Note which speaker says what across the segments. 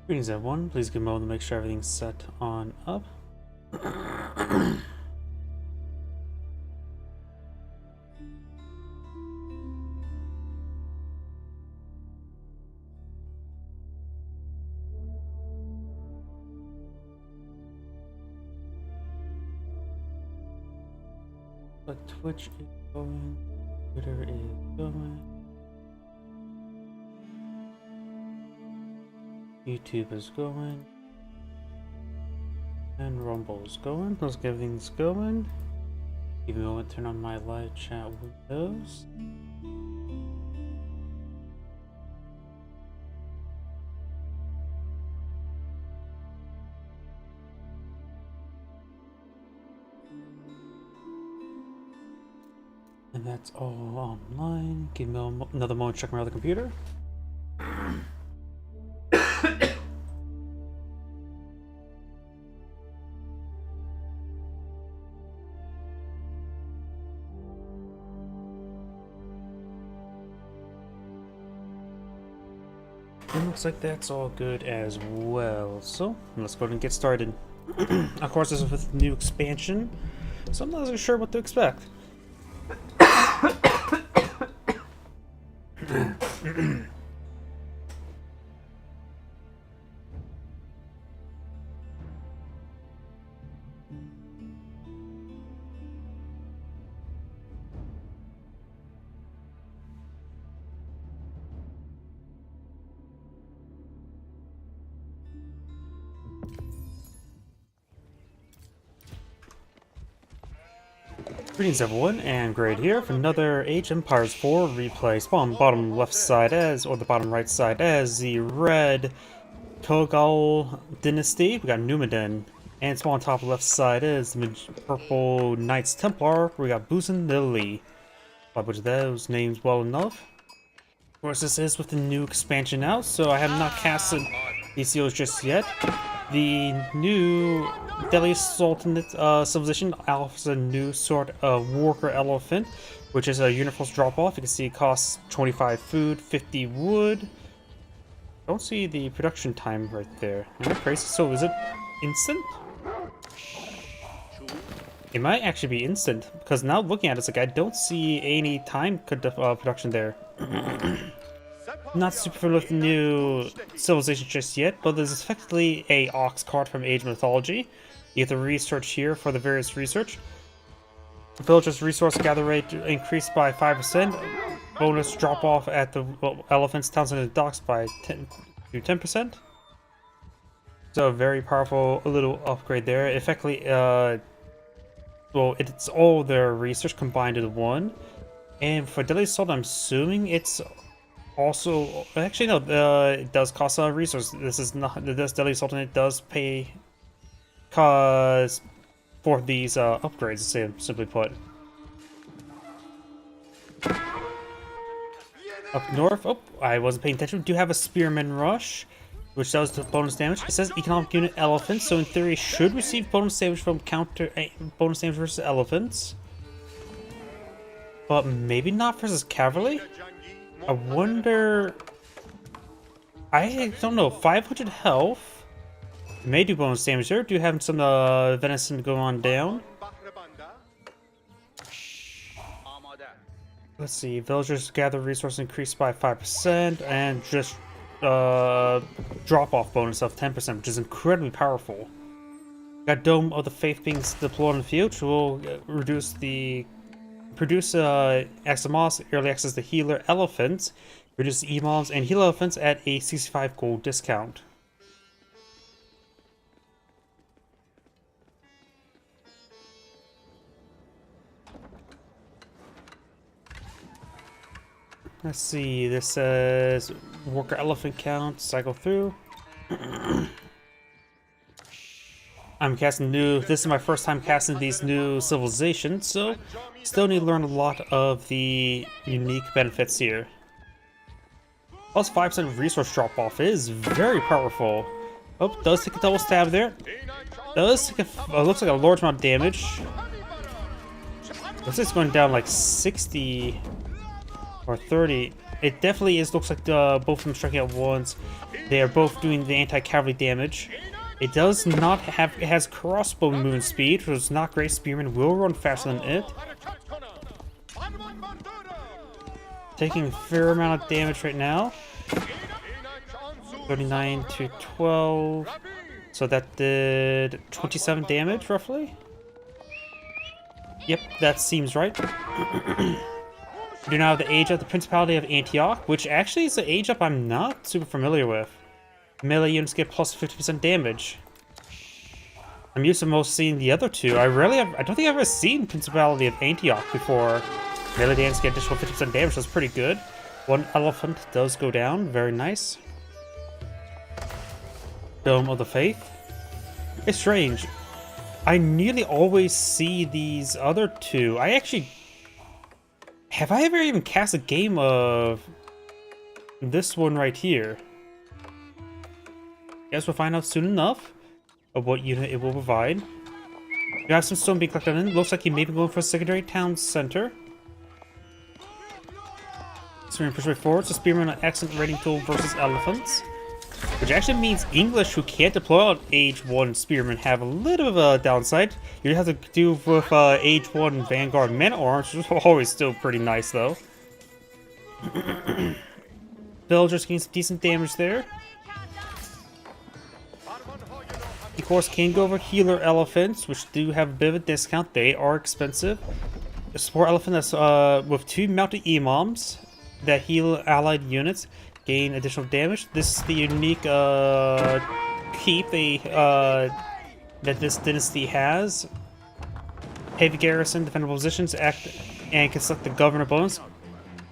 Speaker 1: Greetings everyone, please give a moment to make sure everything's set on up. But Twitch is going, Twitter is going, YouTube is going, and Rumble is going. Looks like everything's going. Give me a moment to turn on my live chat windows. And that's all online. Give me another moment to check my other computer. It looks like that's all good as well. So let's go ahead and get started. Of course, this is with new expansion, so I'm not really sure what to expect. Greetings everyone, and Grade here for another Age of Empires 4 replay. Spawn bottom left side as, or the bottom right side as, the red Togal Dynasty. We got Numidian. And spawn top left side is the purple Knights Templar. We got Buzan Lily. I butchered those names well enough. Of course, this is with the new expansion out, so I have not casted these seals just yet. The new Delhi Sultanate civilization offers a new sort of worker elephant, which is a universal drop-off. You can see it costs 25 food, 50 wood. Don't see the production time right there. Am I crazy? So is it instant? It might actually be instant, because now looking at it, it's like I don't see any time production there. Not super familiar with the new civilization just yet, but there's effectively a ox cart from Age Mythology. You get the research here for the various research. Villagers' resource gather rate increased by 5%. Bonus drop off at the elephants, towns, and the docks by 10%. So a very powerful little upgrade there. Effectively, well, it's all their research combined into one. And for Delhi Salt, I'm assuming it's also, actually no, it does cost a resource. This is not, this Delhi Sultanate does pay cause for these upgrades, simply put. Up north, oh, I wasn't paying attention. We do have a Spearman Rush, which does the bonus damage. It says economic unit elephants, so in theory should receive bonus damage from bonus damage versus elephants. But maybe not versus cavalry? I wonder... I don't know, 500 health? May do bonus damage there. Do have some venison go on down. Let's see, villagers gather resource increased by 5% and just drop off bonus of 10%, which is incredibly powerful. Got Dome of the Faith being deployed in the field, which will produce Axamos, early access to healer elephants, reduce emoms and heal elephants at a 65 gold discount. Let's see, this says worker elephant count, cycle through. I'm casting this is my first time casting these new civilizations, so still need to learn a lot of the unique benefits here. Plus 5% resource drop off is very powerful. Oh, does take a double stab there. Does take a, looks like a large amount of damage. Looks like it's going down like 60. or 30. It definitely is. Looks like both of them striking at once. They are both doing the anti-cavalry damage. It does not have. It has crossbow movement speed, which is not great. Spearmen will run faster than it. Taking a fair amount of damage right now. 39 to 12. So that did 27 damage, roughly. Yep, that seems right. We do now have the age up, the Principality of Antioch, which actually is an age up I'm not super familiar with. Melee units get plus 50% damage. I'm used to most seeing the other two. I don't think I've ever seen Principality of Antioch before. Melee units get additional 50% damage, that's pretty good. One elephant does go down, very nice. Dome of the Faith. It's strange. I nearly always see these other two. Have I ever even cast a game of this one right here? Guess we'll find out soon enough of what unit it will provide. We have some stone being collected in. Looks like he may be going for a secondary town center. Spearman push right forward. So Spearman an excellent raiding tool versus elephants. Which actually means English who can't deploy on Age 1 Spearmen have a little of a downside. You have to do with Age 1 Vanguard Men-at-Arms, which is always still pretty nice though. Villagers getting some decent damage there. Of course, can go over healer elephants, which do have a bit of a discount. They are expensive. A support elephant that's with 2 mounted imams that heal allied units. Gain additional damage. This is the unique keep that this dynasty has. Heavy garrison, defendable positions, act and can select the governor bonus,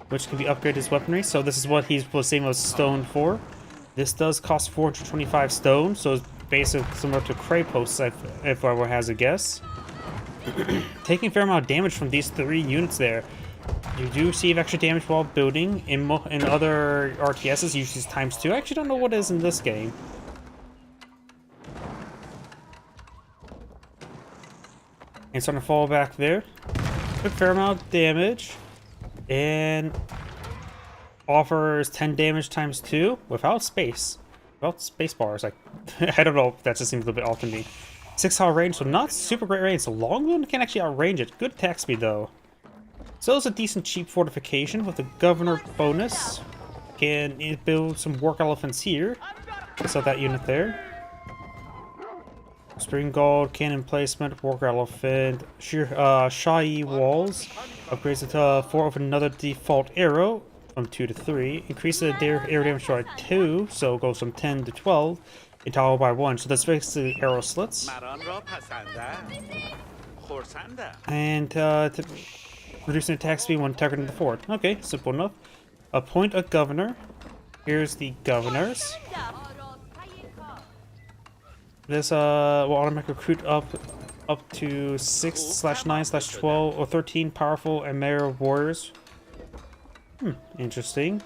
Speaker 1: which can be upgraded as weaponry. So this is what he's saying was stone for. This does cost 425 stone, so it's basically similar to Krapos, if I were has a guess. Taking a fair amount of damage from these 3 units there. You do receive extra damage while building. In other RTSs, usually times 2. I actually don't know what it is in this game. And starting to fall back there. Took a fair amount of damage. And offers 10 damage times 2 without space. Without space bars. Like, I don't know, that just seems a little bit off to me. 6-hour range, so not super great range. So long one can actually outrange it. Good attack speed though. So it's a decent cheap fortification with a governor bonus. Can build some work elephants here. So that unit there. Spring gold, cannon placement, work elephant, Shai walls. Upgrades it to 4 of another default arrow from 2 to 3. Increases the arrow damage by 2, so it goes from 10 to 12. And toggle by 1, so that's basically arrow slits. And reducing attack speed when targeting the fort. Okay, simple enough. Appoint a governor. Here's the governors. This will automatically recruit up to 6/9/12 or 13 powerful and mayor warriors. Interesting.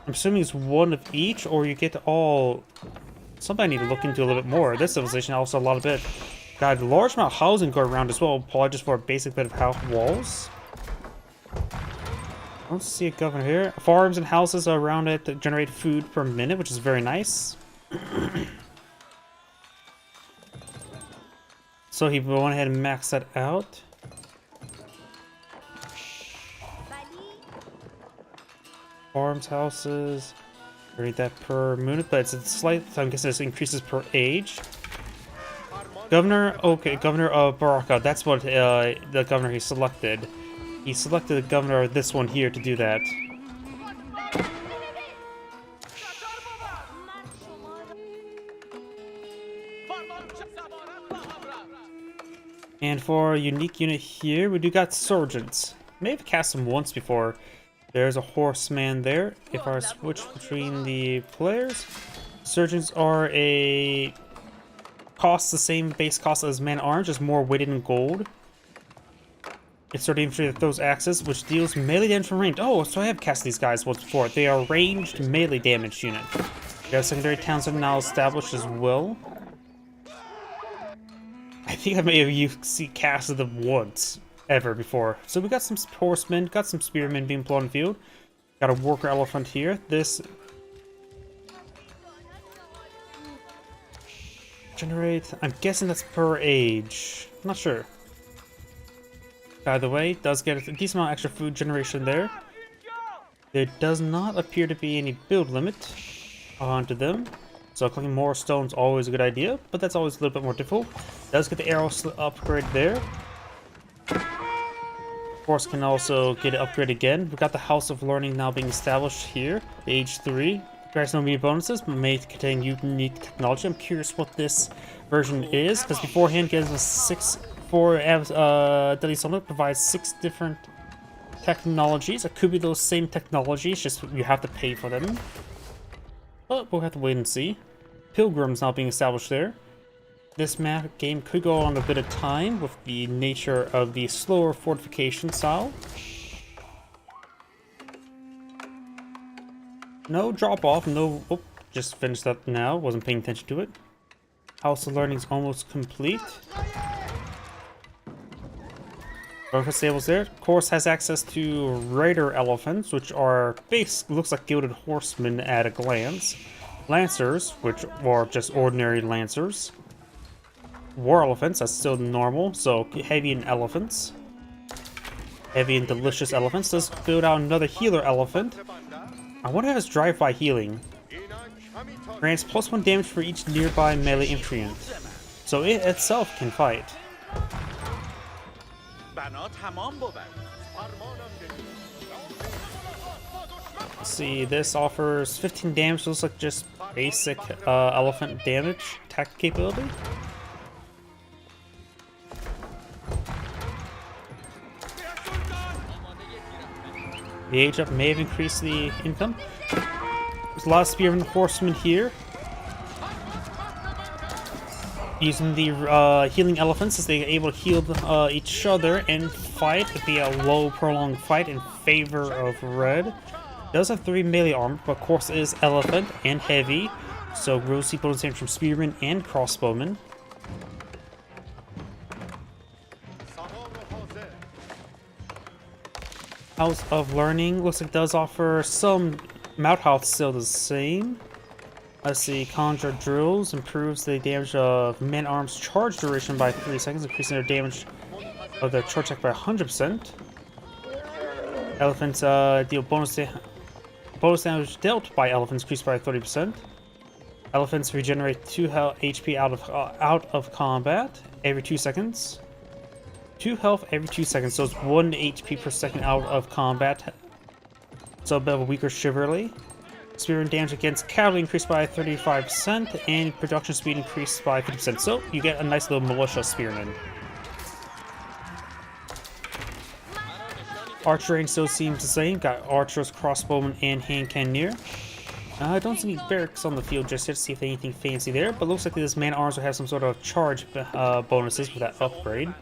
Speaker 1: I'm assuming it's one of each, or you get all. Something I need to look into a little bit more. This civilization also a lot of it. Got a large amount of housing going around as well, probably just for a basic bit of house walls. I don't see a governor here. Farms and houses around it that generate food per minute, which is very nice. So he went ahead and maxed that out. Farms, houses, read that per minute, but it's a slight. So I'm guessing this increases per age. Governor, okay, Governor of Baraka. That's what the governor he selected. He selected the governor of this one here to do that. And for a unique unit here, we do got sergeants. May have cast them once before. There's a horseman there. If I switch between the players, sergeants are a cost the same base cost as man-at-arms, just more weighted in gold. It's sort of infantry that throws axes, which deals melee damage from range. Oh, so I have cast these guys once before. They are ranged melee damage unit. We have secondary towns that are now established as well. I think I may have casted them once. ever before. So we got some horsemen, got some spearmen being put on the field. Got a worker elephant here. This generate. I'm guessing that's per age. Not sure. By the way, does get a decent amount of extra food generation there. There does not appear to be any build limit onto them. So collecting more stones is always a good idea, but that's always a little bit more difficult. Does get the arrow upgrade there. Of course, can also get it upgraded again. We've got the House of Learning now being established here, age 3. Grants no immediate bonuses, but may contain unique technology. I'm curious what this version is, because beforehand, gives us 6 for Deadly Summit provides 6 different technologies. It could be those same technologies, just you have to pay for them. But we'll have to wait and see. Pilgrims now being established there. This game could go on a bit of time with the nature of the slower fortification style. No drop off, no. Oh, just finished that now. Wasn't paying attention to it. House of Learning is almost complete. Both stables there. Course has access to Raider Elephants, which are looks like gilded horsemen at a glance. Lancers, which are just ordinary lancers. War Elephants, that's still normal, so heavy and elephants. Heavy and delicious elephants. Let's build out another healer elephant. I wonder if it's drive-by healing. Grants +1 damage for each nearby melee infantry. So it itself can fight. Let's see, this offers 15 damage, looks like just basic elephant damage attack capability. The age up may have increased the income. There's a lot of spearmen and horsemen here. Using the healing elephants as they are able to heal each other and fight. It'd be a low, prolonged fight in favor of red. Does have 3 melee armor, but of course it is elephant and heavy. So gross bonus damage from spearmen and crossbowmen. House of Learning looks like it does offer some mount health, still the same. Let's see, Conjure Drills improves the damage of men-arms charge duration by 3 seconds, increasing their damage of their charge attack by 100%. Elephants deal bonus damage dealt by elephants increased by 30%. Elephants regenerate 2 HP out of combat every 2 seconds. 2 health every 2 seconds, so it's 1 HP per second out of combat. So a bit of a weaker chivalry. Spearman damage against cavalry increased by 35%, and production speed increased by 50%. So you get a nice little militia spearman. Archer range still seems the same. Got archers, crossbowmen, and hand cannoneer. I don't see any barracks on the field just yet to see if there's anything fancy there, but looks like this man-at-arms will have some sort of charge bonuses with that upgrade.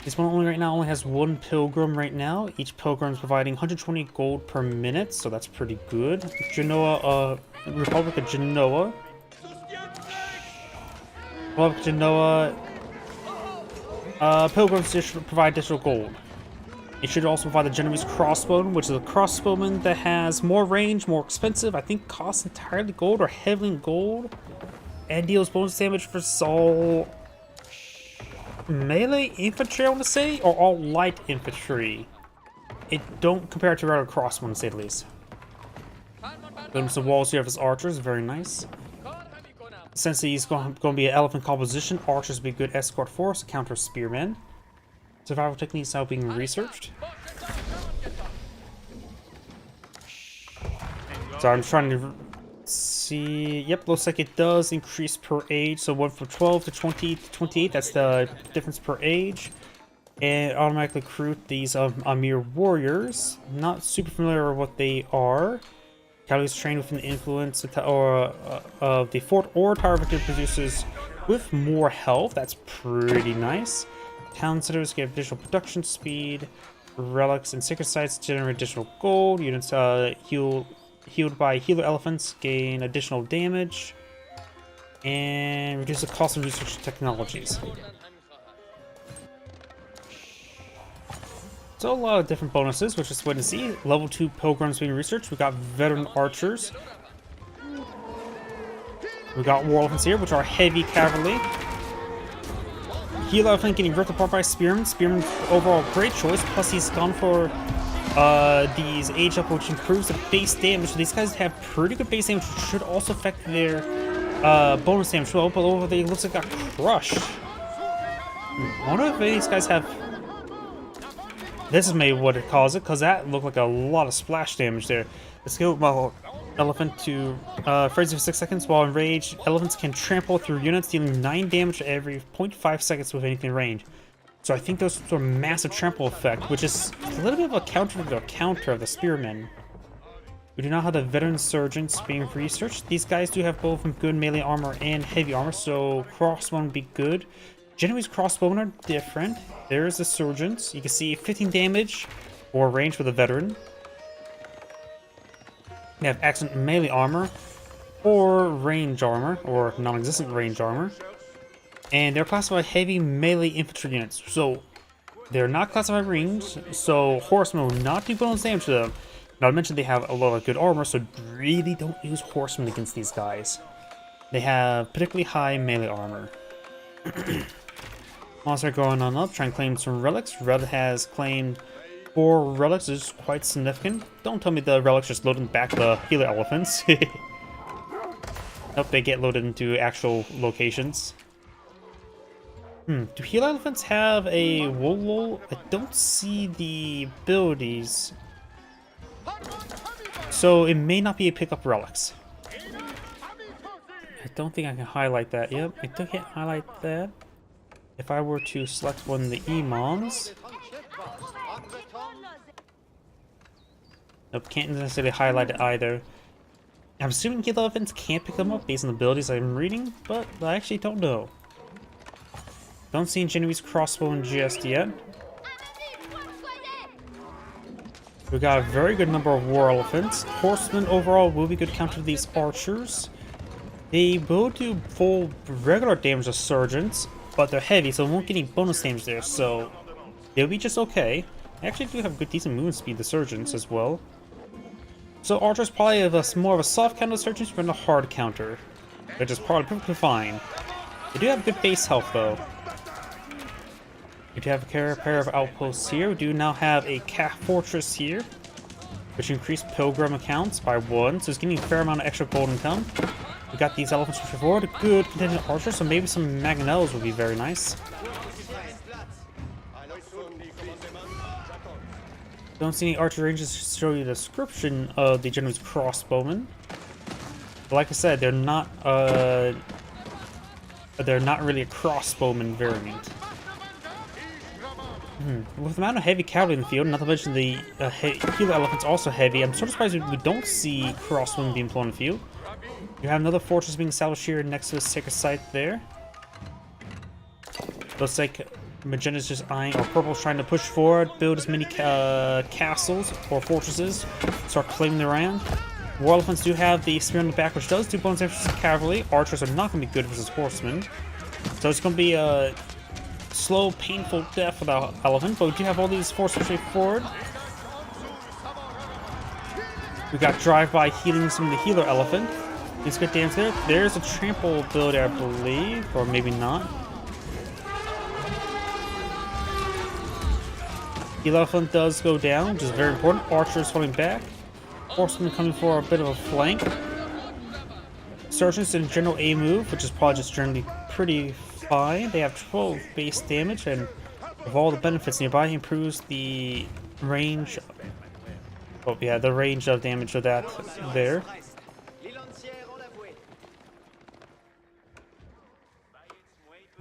Speaker 1: This one right now only has 1 pilgrim right now. Each pilgrim is providing 120 gold per minute, so that's pretty good. Genoa, Republic of Genoa. Republic of Genoa. Pilgrims should provide additional gold. It should also provide the Genoese crossbowman, which is a crossbowman that has more range, more expensive. I think costs entirely gold or heavily in gold, and deals bonus damage for all melee infantry, I want to say, or all light infantry. It don't compare to regular crossbowmen, to say the least. Then some walls here of his archers, very nice. Since he's going to be an elephant composition, archers will be a good escort force to counter spearmen. Survival techniques now being researched. So I'm trying to see. Yep, looks like it does increase per age. So went from 12 to 20 to 28. That's the difference per age. And automatically recruit these Amir warriors. Not super familiar with what they are. Cavalry's trained within the influence of the fort or tower victory produces with more health. That's pretty nice. Town centers get additional production speed. Relics and sacred sites generate additional gold. Units healed by healer elephants gain additional damage. And reduce the cost of research technologies. So a lot of different bonuses, which is what to see. Level 2 pilgrims being researched. We got veteran archers. We got war elephants here, which are heavy cavalry. Heal elephant getting ripped apart by spearmen. Spearmen overall great choice. Plus he's gone for these age up, which improves the base damage. So these guys have pretty good base damage, which should also affect their bonus damage well. But over there, it looks like got crushed. I wonder if these guys have. This is maybe what it caused it, because that looked like a lot of splash damage there. Let's go about elephant to frenzy for 6 seconds. While enraged, elephants can trample through units, dealing 9 damage every 0.5 seconds with anything in range. So I think those sort of massive trample effect, which is a little bit of a counter to the counter of the spearmen. We do not have the veteran surgeons being researched. These guys do have both good melee armor and heavy armor, so crossbone would be good. Genoese crossbowmen are different. There's the surgeons. You can see 15 damage or range for the veteran. They have excellent melee armor or range armor, or non-existent range armor. And they're classified heavy melee infantry units. So they're not classified ranged, so horsemen will not do bonus damage to them. Not to mention they have a lot of good armor, so really don't use horsemen against these guys. They have particularly high melee armor. Monster going on up, trying to claim some relics. Red has claimed 4 relics, which is quite significant. Don't tell me the relics just load in back the healer elephants. Nope, they get loaded into actual locations. Do healer elephants have a wool? I don't see the abilities. So it may not be a pick up relics. I don't think I can highlight that. Yep, I can't highlight that. If I were to select one of the imams. Nope, can't necessarily highlight it either. I'm assuming healer elephants can't pick them up based on the abilities I'm reading, but I actually don't know. Don't see Genoese crossbowmen just yet. We got a very good number of war elephants. Horsemen overall will be good counter to these archers. They will do full regular damage to surgeons, but they're heavy, so they won't get any bonus damage there, so they'll be just okay. They actually do have good decent movement speed, the surgeons, as well. So archers probably have more of a soft counter to surgeons than a hard counter, which is probably perfectly fine. They do have good base health, though. We do have a pair of outposts here. We do now have a calf fortress here, which increased pilgrim accounts by 1, so it's getting a fair amount of extra gold income. We got these elephants pushing forward, a good contingent archers, so maybe some Maganellas would be very nice. Don't see any archer ranges to show you the description of the Genoese crossbowmen. But like I said, they're not really a crossbowman variant. With the amount of heavy cavalry in the field, not to mention the healer elephants also heavy, I'm sort of surprised we don't see crossbowmen being flown in the field. You have another fortress being established here next to the sacred site there. Looks like Magenta's just eyeing, or Purple's trying to push forward, build as many castles or fortresses, start claiming the land. War elephants do have the spear on the back, which does do bonus damage to cavalry. Archers are not going to be good versus horsemen. So it's going to be a slow, painful death for the elephant, but we do have all these forces straight forward. We got drive-by healing some of the healer elephant. He's good damage there. There's a trample ability, I believe, or maybe not. Healer elephant does go down, which is very important. Archers falling back. Horsemen coming for a bit of a flank. Surgeons in general A move, which is probably just generally pretty fine. They have 12 base damage, and of all the benefits nearby, improves the range. Oh yeah, the range of damage of that there.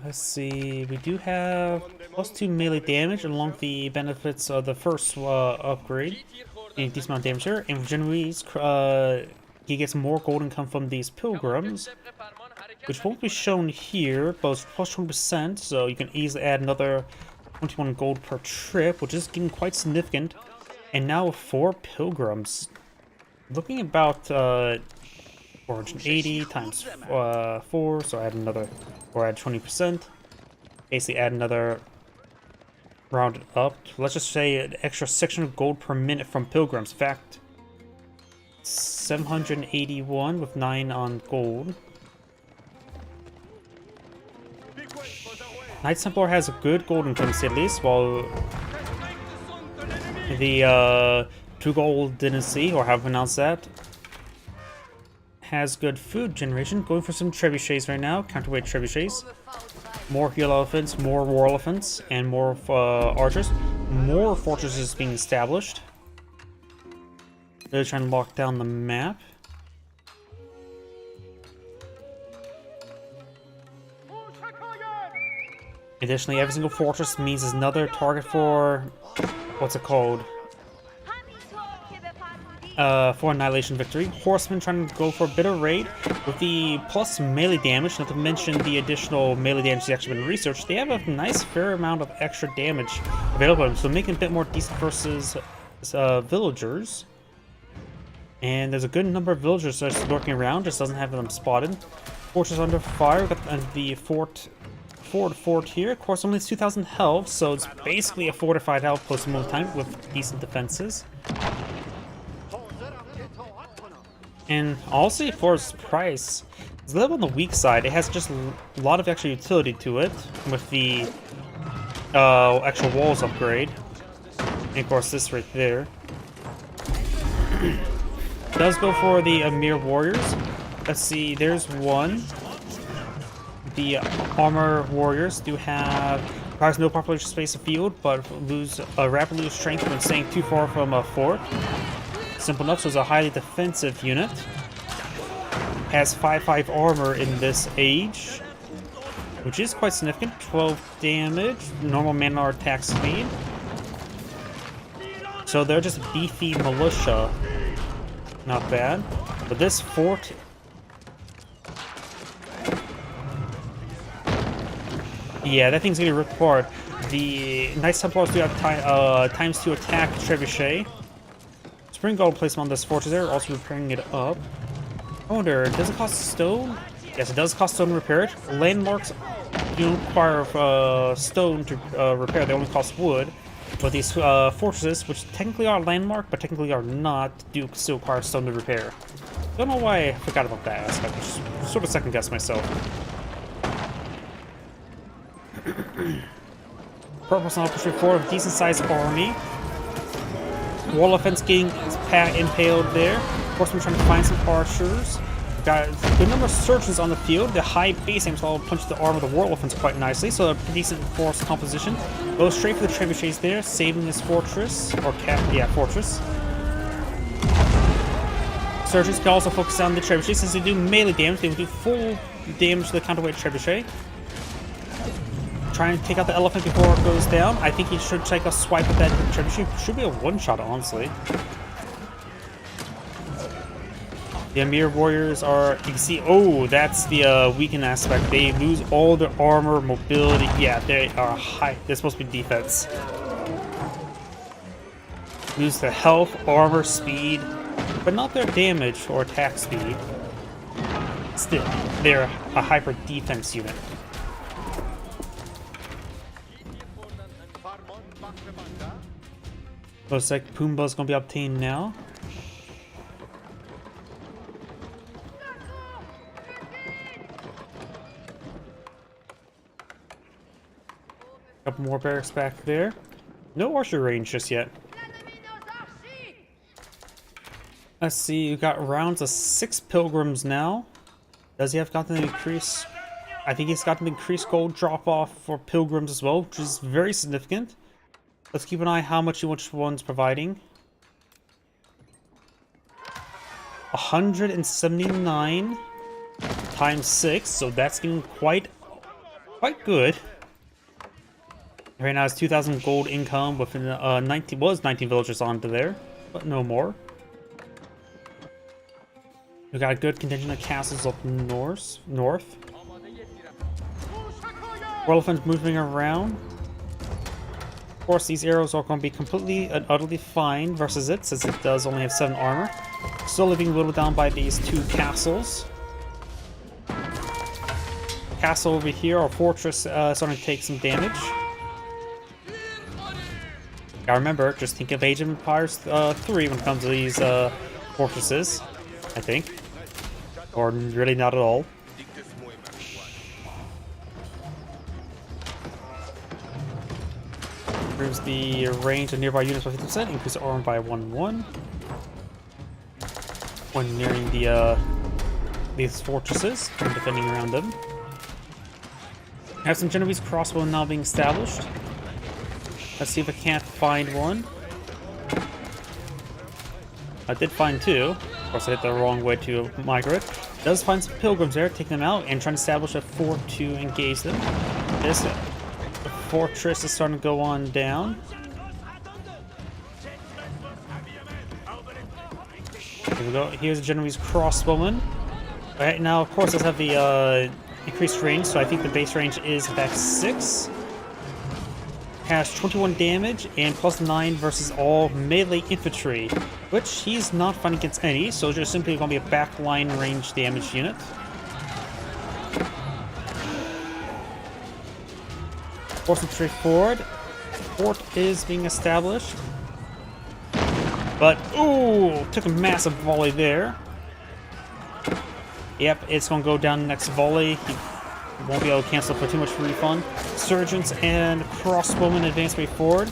Speaker 1: Let's see, we do have +2 melee damage along the benefits of the first upgrade. A decent amount of damage here. And for Genoese, he gets more gold income from these pilgrims, which won't be shown here, but it's plus 20%, so you can easily add another 21 gold per trip, which is getting quite significant. And now 4 pilgrims, looking about 480 times 4, so add another, or add 20%. Basically add another round it up. Let's just say an extra 600 gold per minute from pilgrims. In fact, 781 with 9 on gold. Knights Templar has a good golden currency at least, while the Two Gold Dynasty, or how to pronounce that, has good food generation. Going for some trebuchets right now, counterweight trebuchets. More heal elephants, more war elephants, and more archers. More fortresses being established. They're trying to lock down the map. Additionally, every single fortress means there's another target for, what's it called? For Annihilation Victory. Horsemen trying to go for a bit of raid. With the plus melee damage, not to mention the additional melee damage that's actually been researched, they have a nice fair amount of extra damage available, so making it a bit more decent versus villagers. And there's a good number of villagers just lurking around, just doesn't have them spotted. Fortress under fire, we've got the fort here. Of course, only 2,000 health, so it's basically a fortified outpost most of the time with decent defenses. And also for its price, it's a little on the weak side. It has just a lot of extra utility to it with the actual walls upgrade. And of course, this right there. Does go for the Amir warriors. Let's see, there's one. The armor warriors do have requires no population space of field, but rapidly lose strength when staying too far from a fort. Simple enough, so it's a highly defensive unit. Has 5/5 armor in this age, which is quite significant. 12 damage, normal mana or attack speed. So they're just beefy militia. Not bad. But this fort, yeah, that thing's gonna rip apart. The Knights Templars do have times 2 attack trebuchet. Spring gold placement on this fortress there, also repairing it up. I wonder, does it cost stone? Yes, it does cost stone to repair it. Landmarks do require stone to repair, they only cost wood. But these fortresses, which technically are landmark, but technically are not, do still require stone to repair. Don't know why I forgot about that aspect. Just sort of second guess myself. Purpose on Pushing Forward, decent sized army. War elephants getting impaled there. Horsemen trying to find some archers. Got a good number of surgeons on the field. The high base aims to punch the arm of the war elephants quite nicely, so a decent force composition. Goes straight for the trebuchets there, saving this fortress. Fortress. Surgeons can also focus on the trebuchets since they do melee damage. They will do full damage to the counterweight trebuchet. Trying to take out the elephant before it goes down. I think he should take a swipe at that trebuchet. Should be a one-shot, honestly. The Amir warriors are, you can see, oh, that's the weakened aspect. They lose all their armor, mobility. Yeah, they are high. They're supposed to be defense. Lose their health, armor, speed, but not their damage or attack speed. Still, they're a hyper defense unit. Looks like Pumbaa's gonna be obtained now. Couple more barracks back there. No archer range just yet. Let's see, you got rounds of 6 pilgrims now. Does he have gotten an increase? I think he's gotten an increased gold drop off for pilgrims as well, which is very significant. Let's keep an eye how much each one's providing. 179 times 6, so that's getting quite good. Right now it's 2,000 gold income with 19 villagers onto there, but no more. We got a good contingent of castles up north. Elephants moving around. Of course, these arrows are going to be completely and utterly fine versus it, since it does only have 7 armor. Slowly being whittled down by these 2 castles. Castle over here, or fortress, starting to take some damage. I remember, just think of Age of Empires 3 when it comes to these fortresses, I think. Or really not at all. Improves the range of nearby units by 50%, increase armor by 1-1. When nearing the these fortresses and defending around them. I have some Genovese crossbow now being established. Let's see if I can't find one. I did find two. Of course, I hit the wrong way to migrate. Does find some pilgrims there, take them out, and try to establish a fort to engage them. This fortress is starting to go on down. Here we go. Here's a Genovese crossbowman. Right now, of course, let's have the increased range, so I think the base range is attack 6. Has 21 damage and +9 versus all melee infantry, which he's not fighting against any, so it's just simply going to be a backline range damage unit. Force infantry forward. Fort is being established. But, ooh, took a massive volley there. Yep, it's going to go down the next volley. He won't be able to cancel for too much refund. Surgeons and crossbowmen advance way forward.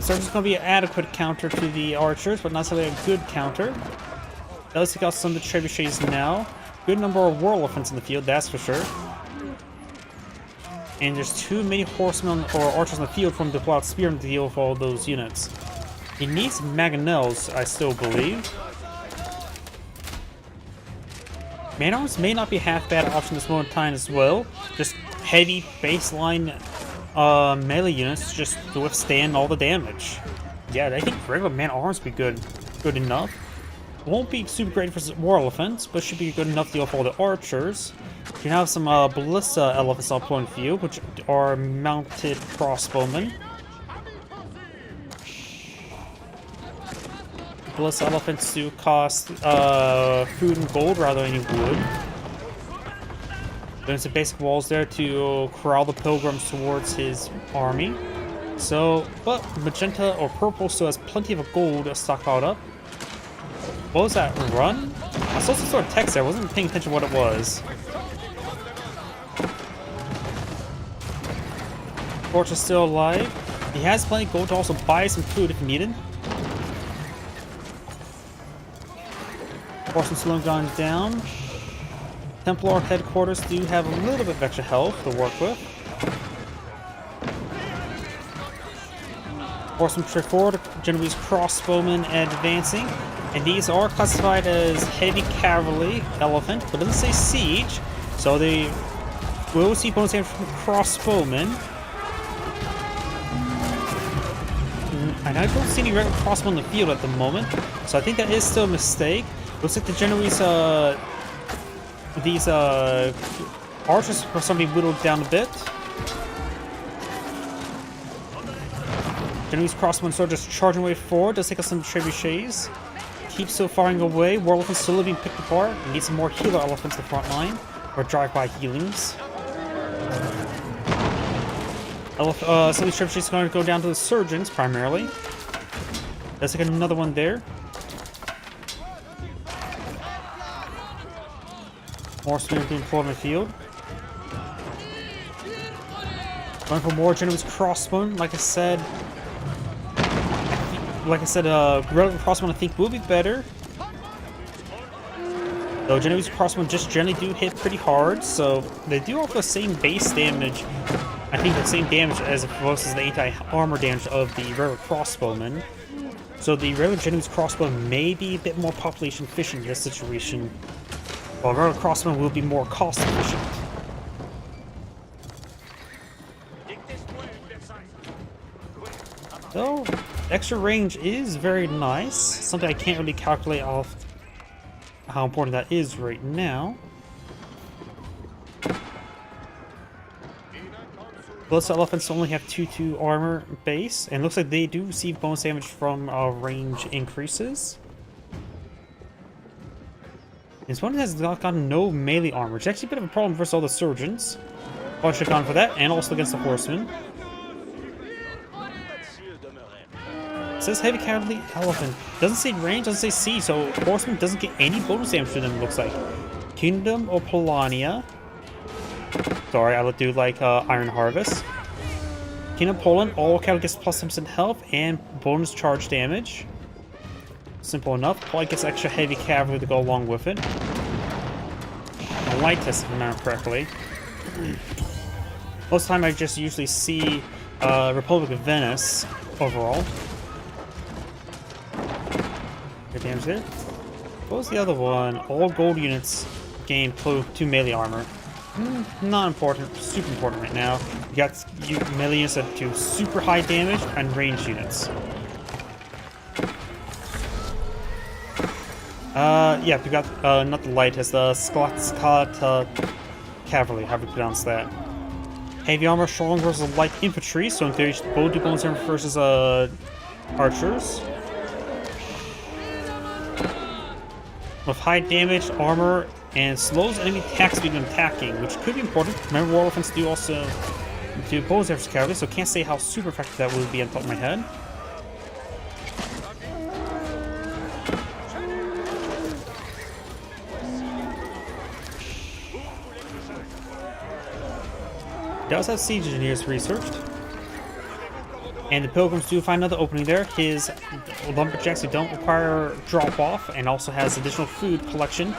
Speaker 1: Surgeons going to be an adequate counter to the archers, but not necessarily a good counter. Does take out some of the trebuchets now. Good number of war elephants in the field, that's for sure. And there's too many horsemen or archers in the field for him to pull out spearmen to deal with all those units. He needs mangonels, I still believe. Man-arms may not be a half-bad option this moment in time as well. Just heavy baseline melee units just to withstand all the damage. Yeah, I think regular man-arms would be good enough. Won't be super great for war elephants, but should be good enough to deal with all the archers. You have some ballista elephants on point of view, which are mounted crossbowmen. Ballista elephants do cost food and gold rather than any wood. There's some basic walls there to corral the pilgrims towards his army. So, but magenta or purple still has plenty of gold stockpiled up. What was that? Run? I saw some sort of text there. I wasn't paying attention to what it was. Torch is still alive. He has plenty of gold to also buy some food if needed. Force and Sloan gone down. Templar headquarters do have a little bit of extra health to work with. Force and trip forward. Genovese crossbowmen advancing. And these are classified as heavy cavalry elephant, but it doesn't say siege. So they will see bonus damage from crossbowmen. And I don't see any regular crossbow in the field at the moment, so I think that is still a mistake. Looks like the Genovese, these archers for some reason whittled down a bit. Genovese crossbowmen start just charging way forward. Does take us some trebuchets. Keeps still firing away. War elephants still being picked apart. We need some more healer elephants in the front line, or drive-by healings. Some of these trebuchets are going to go down to the surgeons primarily. Let's take another one there. More spears being pulled in the field. Going for more Genovese crossbowmen, like I said. Regular crossbowmen I think will be better. Though Genovese crossbowmen just generally do hit pretty hard, so they do offer the same base damage. I think the same damage as opposed to the anti-armor damage of the regular crossbowmen. So the regular Genovese crossbowman may be a bit more population efficient in this situation, while regular crossbowman will be more cost efficient. Though extra range is very nice, something I can't really calculate off how important that is right now. Ballista elephants only have 2-2 armor base, and looks like they do receive bonus damage from range increases. This one has gotten no melee armor, which is actually a bit of a problem versus all the surgeons. Well, should have gone for that, and also against the horseman. It says heavy cavalry elephant. Doesn't say range, doesn't say siege, so horseman doesn't get any bonus damage to them, it looks like. Kingdom of Polania. Sorry, I would do like Iron Harvest. Kingdom of Poland, all cavalry gets plus 10% health and bonus charge damage. Simple enough. Probably gets extra heavy cavalry to go along with it. A light test, if I remember correctly. Most of the time, I just usually see Republic of Venice overall. Good damage there. What was the other one? All gold units gain 2 melee armor. Not important, super important right now. You got melee units that do super high damage and ranged units. Yeah, we got, not the light, it's the Scott Cavalry, how do you pronounce that? Heavy armor strong versus light infantry, so in theory, both do bonus damage versus, archers. With high damage, armor, and slows enemy attack speed when attacking, which could be important. Remember, war weapons do also do bonus damage to cavalry, so can't say how super effective that would be on top of my head. Does have siege engineers researched, and the pilgrims do find another opening there. His lumberjacks who don't require drop off and also has additional food collection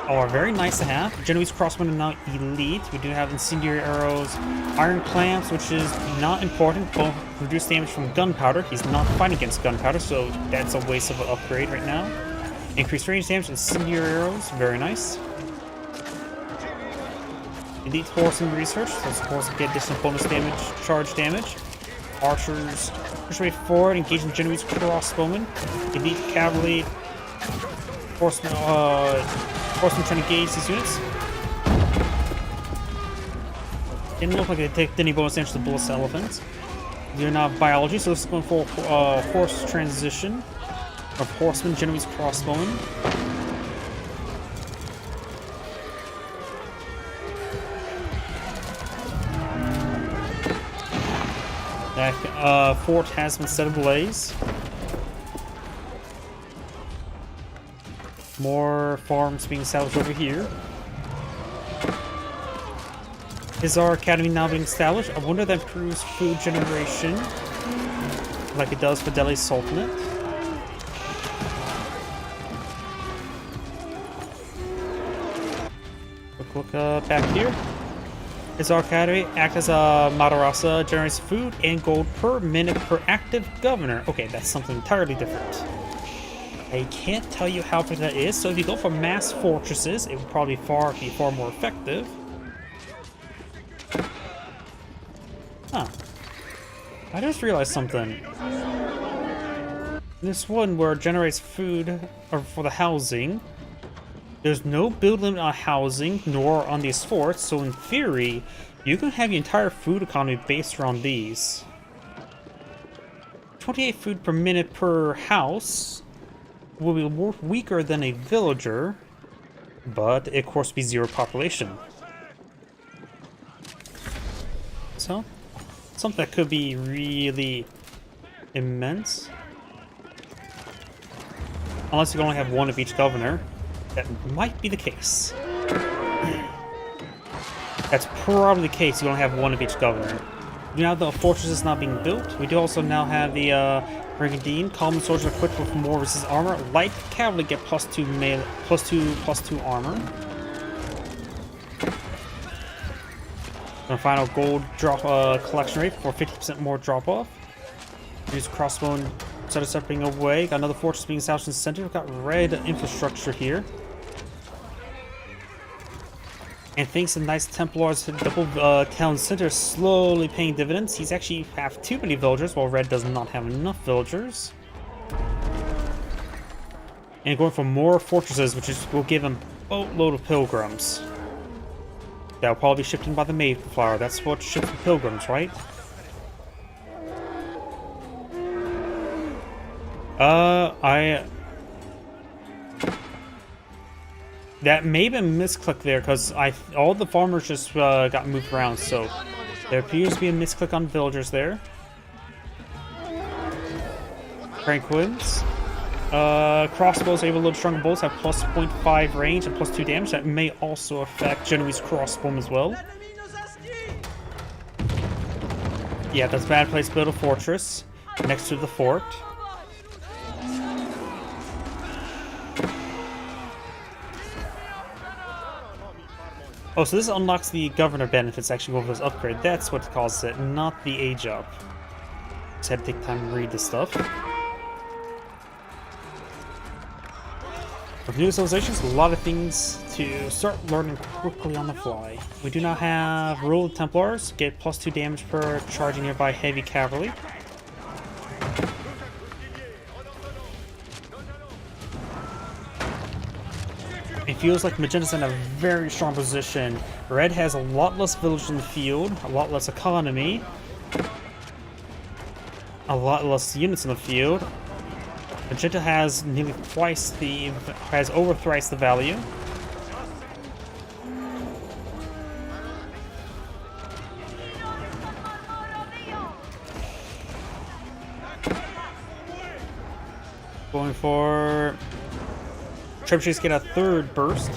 Speaker 1: are very nice to have. Genoese crossmen are now elite. We do have incendiary arrows, iron clamps, which is not important, but reduce damage from gunpowder. He's not fighting against gunpowder, so that's a waste of an upgrade right now. Increased range damage, incendiary arrows, very nice. Elite horseman research, so of course get additional bonus damage, charge damage. Archers push way forward, engaging Genoese crossbowmen. Elite cavalry, horsemen trying to engage these units. Didn't look like they take any bonus damage to the Bullets Elephants. They're not biology, so this is going for horse transition of horsemen, Genoese crossbowmen. That fort has been set ablaze. More farms being established over here. Is our academy now being established? I wonder if that improves food generation like it does for Delhi's Sultanate. Quick look back here. His academy act as a Madarasa, generates food and gold per minute per active governor. Okay, that's something entirely different. I can't tell you how big that is, so if you go for mass fortresses, it would probably be far more effective. Huh. I just realized something. This one where it generates food or for the housing, there's no build limit on housing, nor on these forts, so in theory, you can have your entire food economy based around these. 28 food per minute per house will be weaker than a villager, but it, of course, be zero population. So, something that could be really immense. Unless you can only have one of each governor. That might be the case. That's probably the case. You only have one of each governor. Now the fortress is not being built. We do also now have the Brigandine. Common soldiers are equipped with more resist armor. Light cavalry get +2 melee, +2 armor. And final gold drop collection rate for 50% more drop off. Use crossbow instead of stepping away. Got another fortress being established in the center. We've got red infrastructure here. And thanks to Knights Templars, double town center slowly paying dividends. He's actually have too many villagers, while red does not have enough villagers. And going for more fortresses, which will give him a boatload of pilgrims. That'll probably be shipped in by the Mayflower. That's what ships the pilgrims, right? That may have been a misclick there, because all the farmers just got moved around, so there appears to be a misclick on villagers there. Frank wins. Crossbows able to load stronger bolts have plus 0.5 range and plus 2 damage. That may also affect Genoese crossbow as well. Yeah, that's a bad place to build a fortress next to the fort. Oh, so this unlocks the governor benefits actually going for this upgrade. That's what causes it, not the age up. Just had to take time to read this stuff. With new civilizations, a lot of things to start learning quickly on the fly. We do not have Rule of Templars, get plus 2 damage per charging nearby heavy cavalry. It feels like Magenta's in a very strong position. Red has a lot less village in the field, a lot less economy, a lot less units in the field. Magenta has nearly over thrice the value. Going for Trebuchets get a third burst.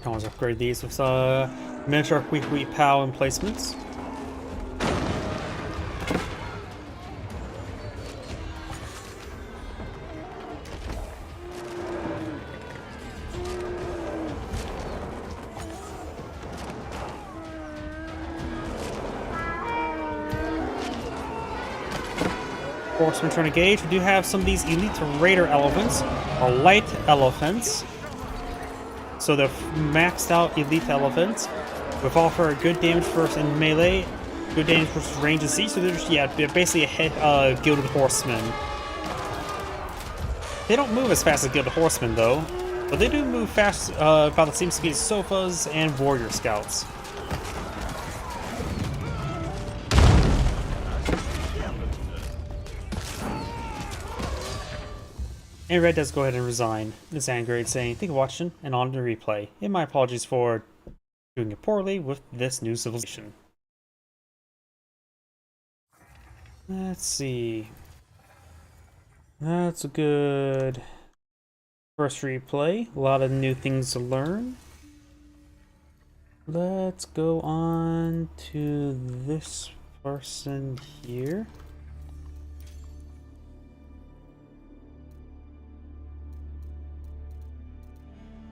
Speaker 1: Can always upgrade these with miniature wheat POW emplacements. Horsemen trying to gauge. We do have some of these elite raider elephants, or light elephants. So they're maxed out elite elephants. With offer good damage first in melee, good damage versus range and siege. So they're just, yeah, they're basically a gilded horsemen. They don't move as fast as gilded horsemen though, but they do move fast, about the same speed as sofas and warrior scouts. And Red does go ahead and resign. This Angrade saying, "Thank you for watching and on the replay. And my apologies for doing it poorly with this new civilization." Let's see. That's a good first replay. A lot of new things to learn. Let's go on to this person here.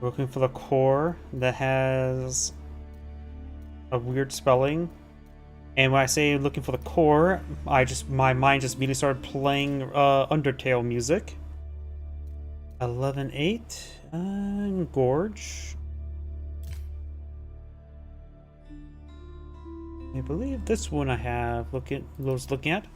Speaker 1: Looking for the core that has a weird spelling. And when I say looking for the core, my mind just immediately started playing Undertale music. 11-8 Gorge. I believe this one I have was looking at.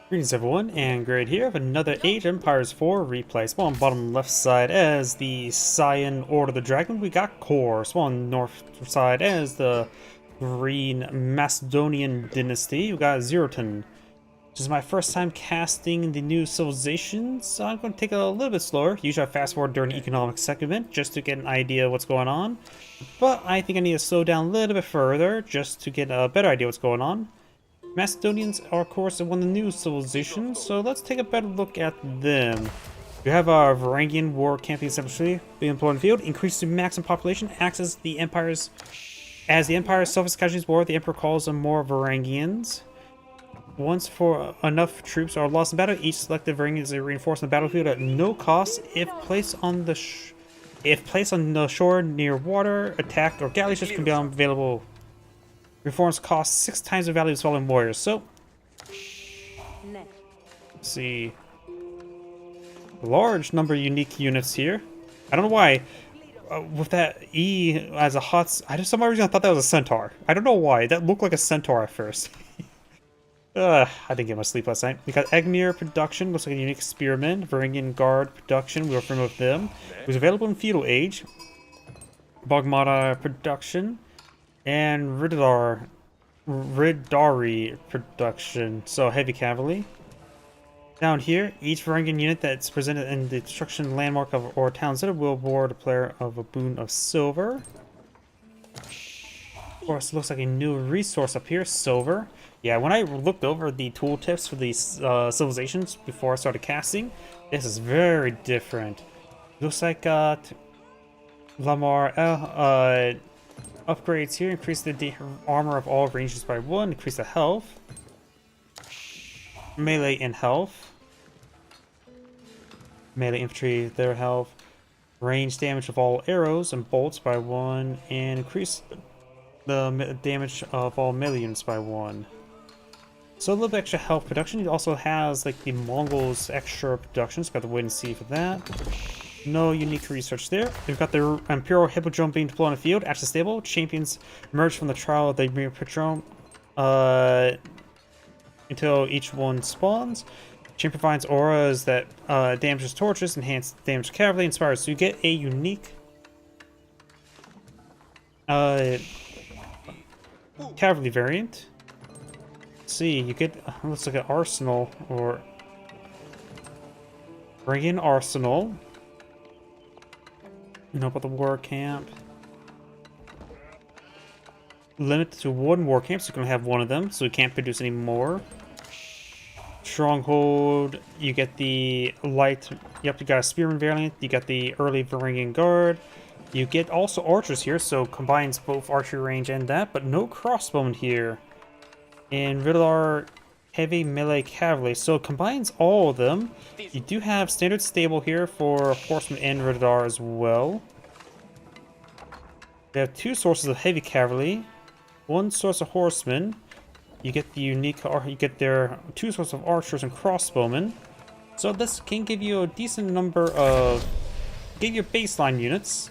Speaker 1: Greetings everyone, and Grade here of another Age Empires 4 replay. Small on bottom left side as the Cyan Order of the Dragon, we got Core. Small on north side as the Green Macedonian Dynasty, we got Zeroton. This is my first time casting the new civilizations, so I'm going to take it a little bit slower. Usually I fast forward during the economic segment just to get an idea of what's going on. But I think I need to slow down a little bit further just to get a better idea what's going on. Macedonians are, of course, one of the new civilizations, so let's take a better look at them. You have our Varangian war campaign essentially being employed in the field, increases the maximum population, acts as the Empire's selfish casualties war. The Emperor calls them more Varangians. Once for enough troops are lost in battle, each selected Varangian is reinforced on the battlefield at no cost. If placed on the shore near water, attacked, or galley ships can be available. Reforms cost 6 times the value of fallen warriors. So, let's see, large number of unique units here. I don't know why. with that E as a I just, for some reason I thought that was a centaur. I don't know why. That looked like a centaur at first. I didn't get much sleep last night. We got Egmir production, looks like a unique spearman. Varangian Guard production, we were familiar with them. It was available in Feudal Age. Bogmata production. And Ridari production, so heavy cavalry. Down here, each Varangian unit that's presented in the destruction landmark of or town center will award a player of a boon of silver. Of course, it looks like a new resource up here, silver. Yeah, when I looked over the tooltips for these civilizations before I started casting, this is very different. Looks like Lamar upgrades here, increase the armor of all ranges by 1, increase the health. Melee and health. Melee infantry, their health. Range damage of all arrows and bolts by 1, and increase the damage of all melee units by 1. So a little bit extra health production. It also has like the Mongols extra production, so got to wait and see for that. No unique research there. We've got the Imperial Hippodrome being deployed on the field. After stable, champions emerge from the trial of the Hippodrome until each one spawns. Champion provides auras that damages torches, enhance damage cavalry, inspires. So you get a unique cavalry variant. Let's see, you get looks like an arsenal or bring in arsenal. You know about the war camp. Limit to 1 war camp, so you can have 1 of them, so you can't produce any more. Stronghold, you get the light. Yep, you got a spearman variant. You got the early Varangian Guard. You get also archers here, so combines both archery range and that, but no crossbowmen here. And Ridar heavy melee cavalry, so it combines all of them. You do have standard stable here for horsemen and Ridar as well. They have 2 sources of heavy cavalry, 1 source of horsemen. You get the unique, you get their 2 sources of archers and crossbowmen. So this can give you a decent number of, give you baseline units,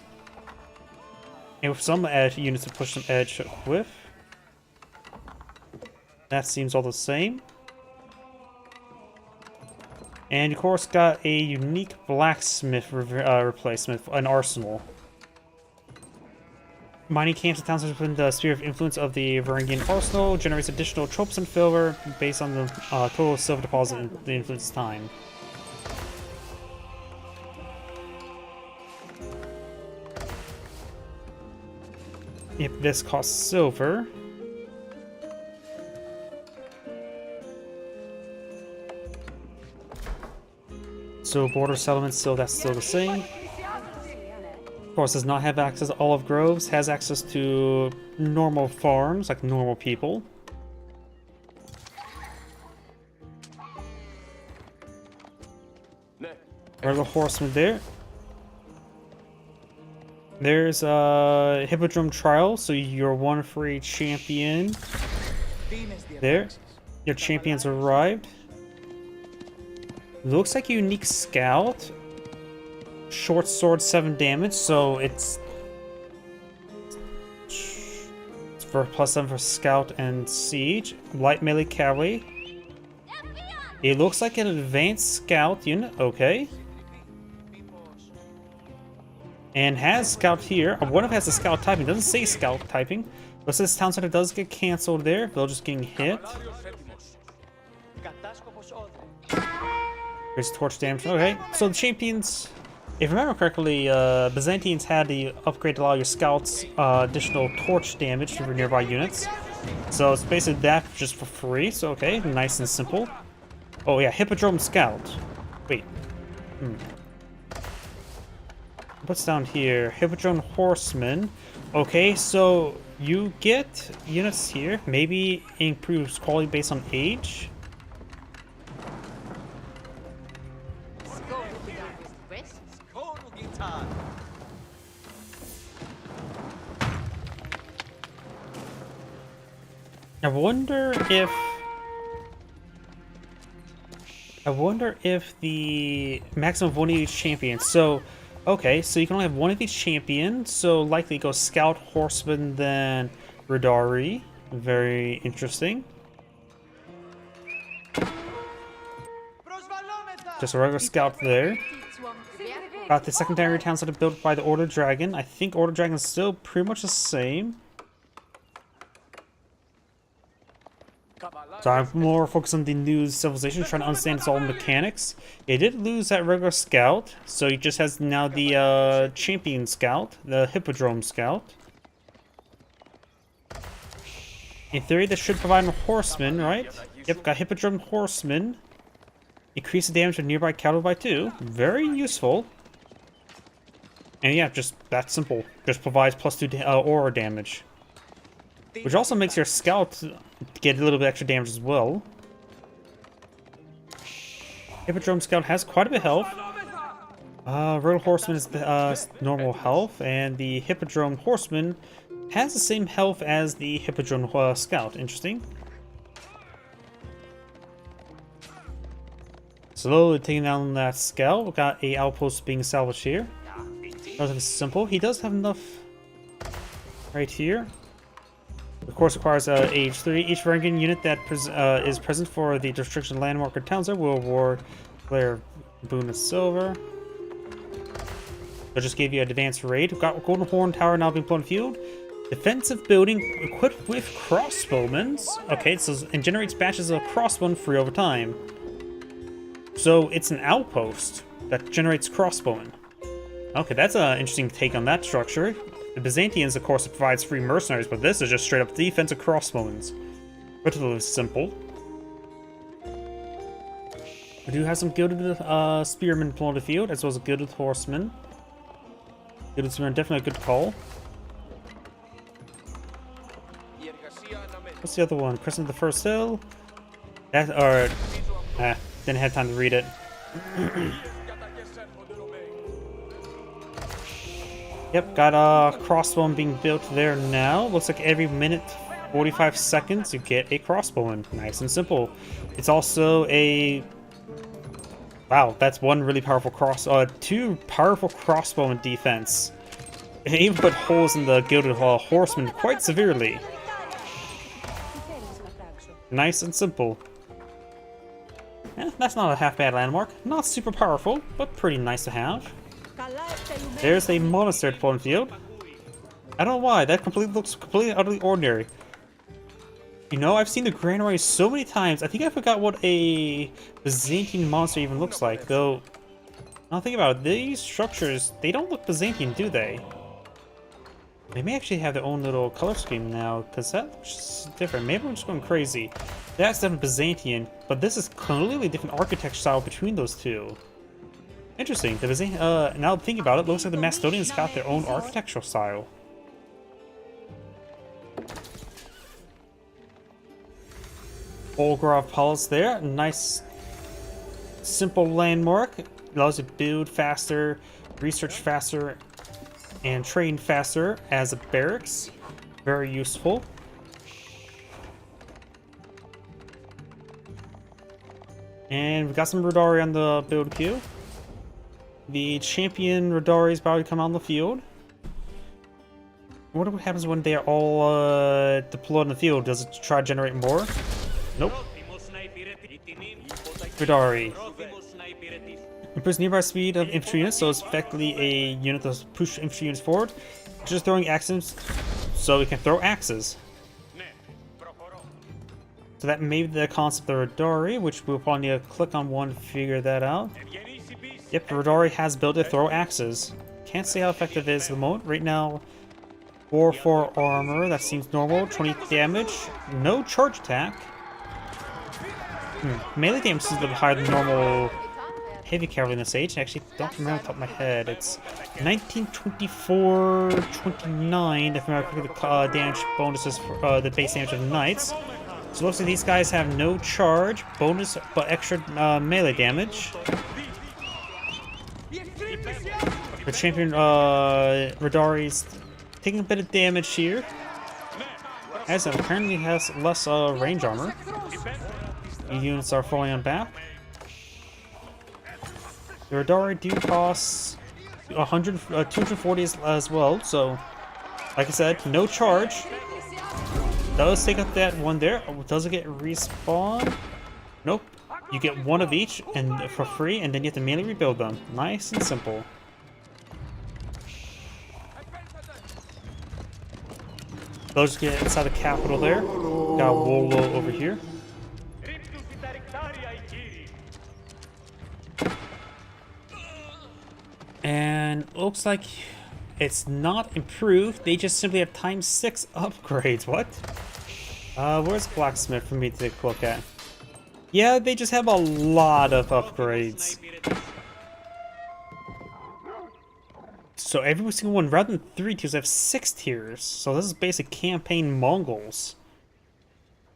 Speaker 1: and with some edge units to push some edge with. That seems all the same. And of course got a unique blacksmith replacement, an arsenal. Mining camps and towns within the sphere of influence of the Varangian arsenal generates additional tropes and silver based on the total silver deposit in the influence time. If this costs silver. So border settlements, so that's still the same. Of course, does not have access to olive groves, has access to normal farms, like normal people. There's a horseman there. There's a Hippodrome trial, so you're 1 free champion. There. Your champions arrived. Looks like a unique scout. Short sword 7 damage, so it's for +7 for scout and siege. Light melee cavalry. It looks like an advanced scout unit, okay. And has scout here. I wonder if it has a scout typing. It doesn't say scout typing. But since town center does get cancelled there, they're just getting hit. There's torch damage. Okay, so the champions, if I remember correctly, Byzantines had the upgrade to allow your scouts additional torch damage for nearby units. So it's basically that just for free. So okay, nice and simple. Oh yeah, Hippodrome Scout. Wait. What's down here? Hippodrome Horseman. Okay, so you get units here. Maybe improves quality based on age. I wonder if the maximum of 1 of each champion. So, Okay, so you can only have one of each champion, so likely go Scout, Horseman, then Radari. Very interesting. Just a regular Scout there. Got the secondary towns that are built by the Order Dragon. I think Order Dragon is still pretty much the same. So I'm more focused on the new civilization, trying to understand its all mechanics. It did lose that regular Scout, so he just has now the Champion Scout, the Hippodrome Scout. In theory, this should provide a Horseman, right? Yep, got Hippodrome Horseman. Increase the damage of nearby cavalry by 2. Very useful. And yeah, just that simple. Just provides +2 aura damage. Which also makes your Scout get a little bit extra damage as well. Hippodrome Scout has quite a bit of health. Royal Horseman is normal health, and the Hippodrome Horseman has the same health as the Hippodrome Scout. Interesting. Slowly taking down that Scout. We got a outpost being salvaged here. Relatively simple. He does have enough right here. Of course, requires age 3. Each ranking unit that is present for the destruction landmark or towns will award player boon of silver. I just gave you an advanced raid. We've got Golden Horn Tower now being put on field. Defensive building equipped with crossbowmen. Okay, so it generates batches of crossbowmen free over time. So it's an outpost that generates crossbowmen. Okay, that's an interesting take on that structure. The Byzantines, of course, provides free mercenaries, but this is just straight up defensive crossbowmen. Relatively simple. We do have some gilded spearmen on the field, as well as a gilded horseman. Gilded spearmen, definitely a good call. What's the other one? Crescent of the First Hill? That, or... didn't have time to read it. Yep, got a crossbowman being built there now. Looks like every minute, 45 seconds, you get a crossbowman. Nice and simple. It's also a... Wow, that's one really powerful two powerful crossbowman defense. It even put holes in the Gilded Horseman quite severely. Nice and simple. That's not a half-bad landmark. Not super powerful, but pretty nice to have. There's a monastery to put on field. I don't know why, that looks completely utterly ordinary. You know, I've seen the granary so many times, I think I forgot what a Byzantine monastery even looks like, though. Now think about it, these structures, they don't look Byzantine, do they? They may actually have their own little color scheme now, because that looks different. Maybe I'm just going crazy. That's definitely Byzantine, but this is clearly a different architecture style between those two. Interesting. The now thinking about it, looks like the Macedonians got their own architectural style. Olgrov Palace there. Nice, simple landmark. Allows you to build faster, research faster, and train faster as a barracks. Very useful. And we've got some Radari on the build queue. The champion Radari is about to come on the field. I wonder what happens when they are all deployed in the field. Does it try to generate more? Nope. Radari. Improves nearby speed of infantry units, so it's effectively a unit that push infantry units forward. Just throwing axes, so we can throw axes. So that may be the concept of Radari, which we'll probably need to click on one to figure that out. Yep, Radari has built to throw axes. Can't say how effective it is at the moment. Right now, 4 armor, that seems normal. 20 damage, no charge attack. Melee damage is a little higher than normal heavy cavalry in this age. I actually don't remember off the top of my head. It's 1924-29 if I remember the damage bonuses for the base damage of knights. So it looks like these guys have no charge, bonus, but extra melee damage. The champion Radari's taking a bit of damage here, as it apparently has less range armor. The units are falling on back. The Radari do cost 240 as well. So, like I said, no charge. Does take up that one there. Does it get respawn? Nope. You get one of each and for free, and then you have to manually rebuild them. Nice and simple. Those get inside the capital there. Got Wolo over here. And looks like it's not improved. They just simply have ×6 upgrades. What? Where's Blacksmith for me to take a look at? Yeah, they just have a lot of upgrades. So every single one, rather than 3 tiers, they have 6 tiers. So this is basic campaign Mongols.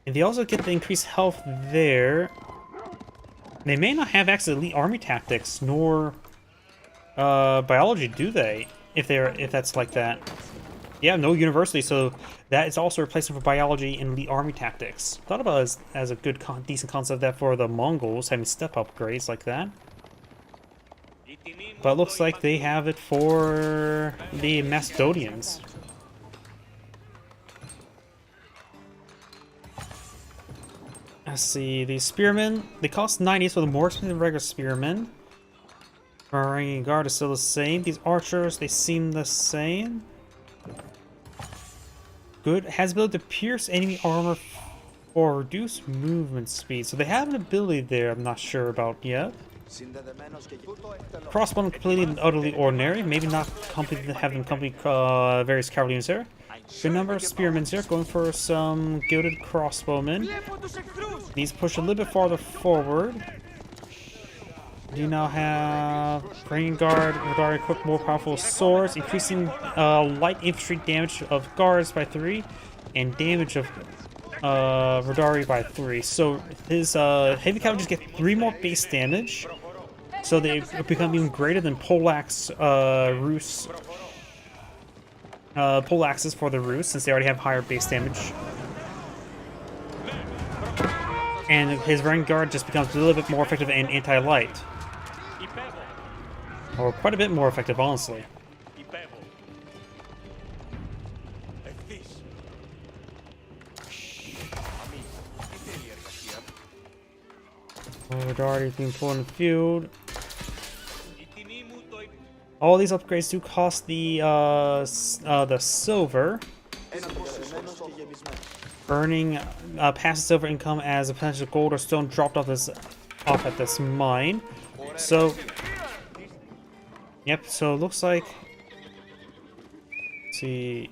Speaker 1: And they also get the increased health there. They may not have access to elite army tactics, nor biology, do they? If that's like that. Yeah, no university, so that is also a replacement for biology and elite army tactics. Thought about it as a good, decent concept that for the Mongols, having step upgrades like that. But it looks like they have it for the Macedonians. Let's see, the spearmen, they cost 90, so the more expensive regular spearmen. Marine guard is still the same. These archers, they seem the same. Good. Has ability to pierce enemy armor or reduce movement speed. So they have an ability there I'm not sure about yet. Crossbow completely and utterly ordinary. Maybe not completely have them complete various cavalry units there. Good number of spearmen here. Going for some gilded crossbowmen. Needs to push a little bit farther forward. You now have Rain Guard, Radari equipped more powerful swords, increasing light infantry damage of guards by 3, and damage of Radari by 3. So his heavy cavalry just get 3 more base damage, so they become even greater than Poleaxe Rus. Poleaxes for the Rus, since they already have higher base damage. And his Rain Guard just becomes a little bit more effective and anti-light. Or quite a bit more effective, honestly. Radari is being pulled in the field. All these upgrades do cost the silver. Earning passive silver income as a potential gold or stone dropped off at this mine. So. Yep, so it looks like, let's see,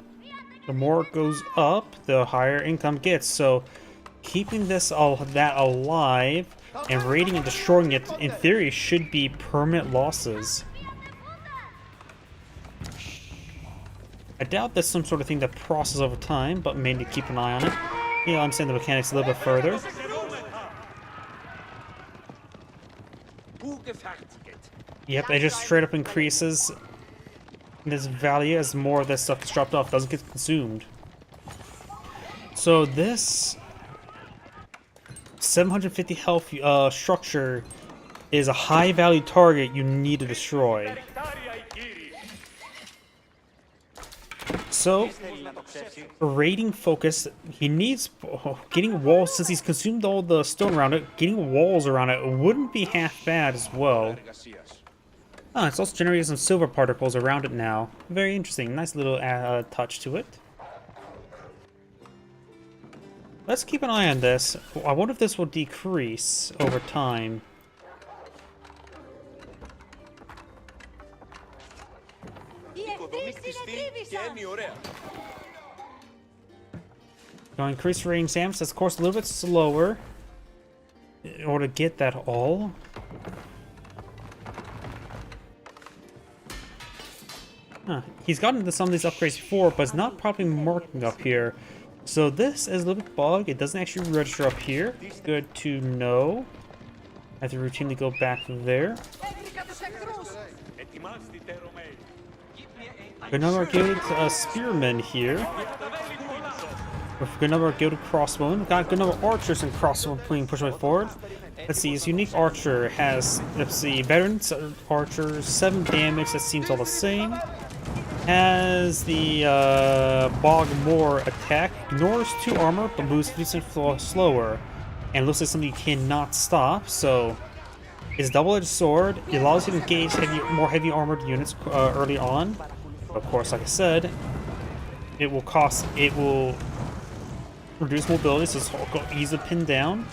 Speaker 1: the more it goes up, the higher income gets. So keeping that alive and raiding and destroying it, in theory, should be permanent losses. I doubt there's some sort of thing that processes over time, but maybe keep an eye on it. You know, understand the mechanics a little bit further. Yep, it just straight up increases this value as more of this stuff is dropped off, doesn't get consumed. So this 750 health structure is a high value target you need to destroy. So, raiding focus, he needs getting walls, since he's consumed all the stone around it, getting walls around it wouldn't be half bad as well. Ah, it's also generating some silver particles around it now. Very interesting. Nice little touch to it. Let's keep an eye on this. I wonder if this will decrease over time. Going to increase range damage. That's of course a little bit slower in order to get that all. Huh. He's gotten into some of these upgrades before, but it's not properly marking up here. So this is a little bit bugged. It doesn't actually register up here. Good to know. I have to routinely go back there. Good number of gilded spearmen here. With good number of gilded crossbowmen. Got a good number of archers and crossbowmen being pushed way forward. Let's see, his unique archer has, let's see, veteran archer, 7 damage, that seems all the same. Has the Bog Moor attack, ignores 2 armor, but moves 50% slower. And looks like something you cannot stop, so his double-edged sword, it allows you to engage more heavy armored units early on. Of course, like I said, it will reduce mobility, so it's easy to pin down.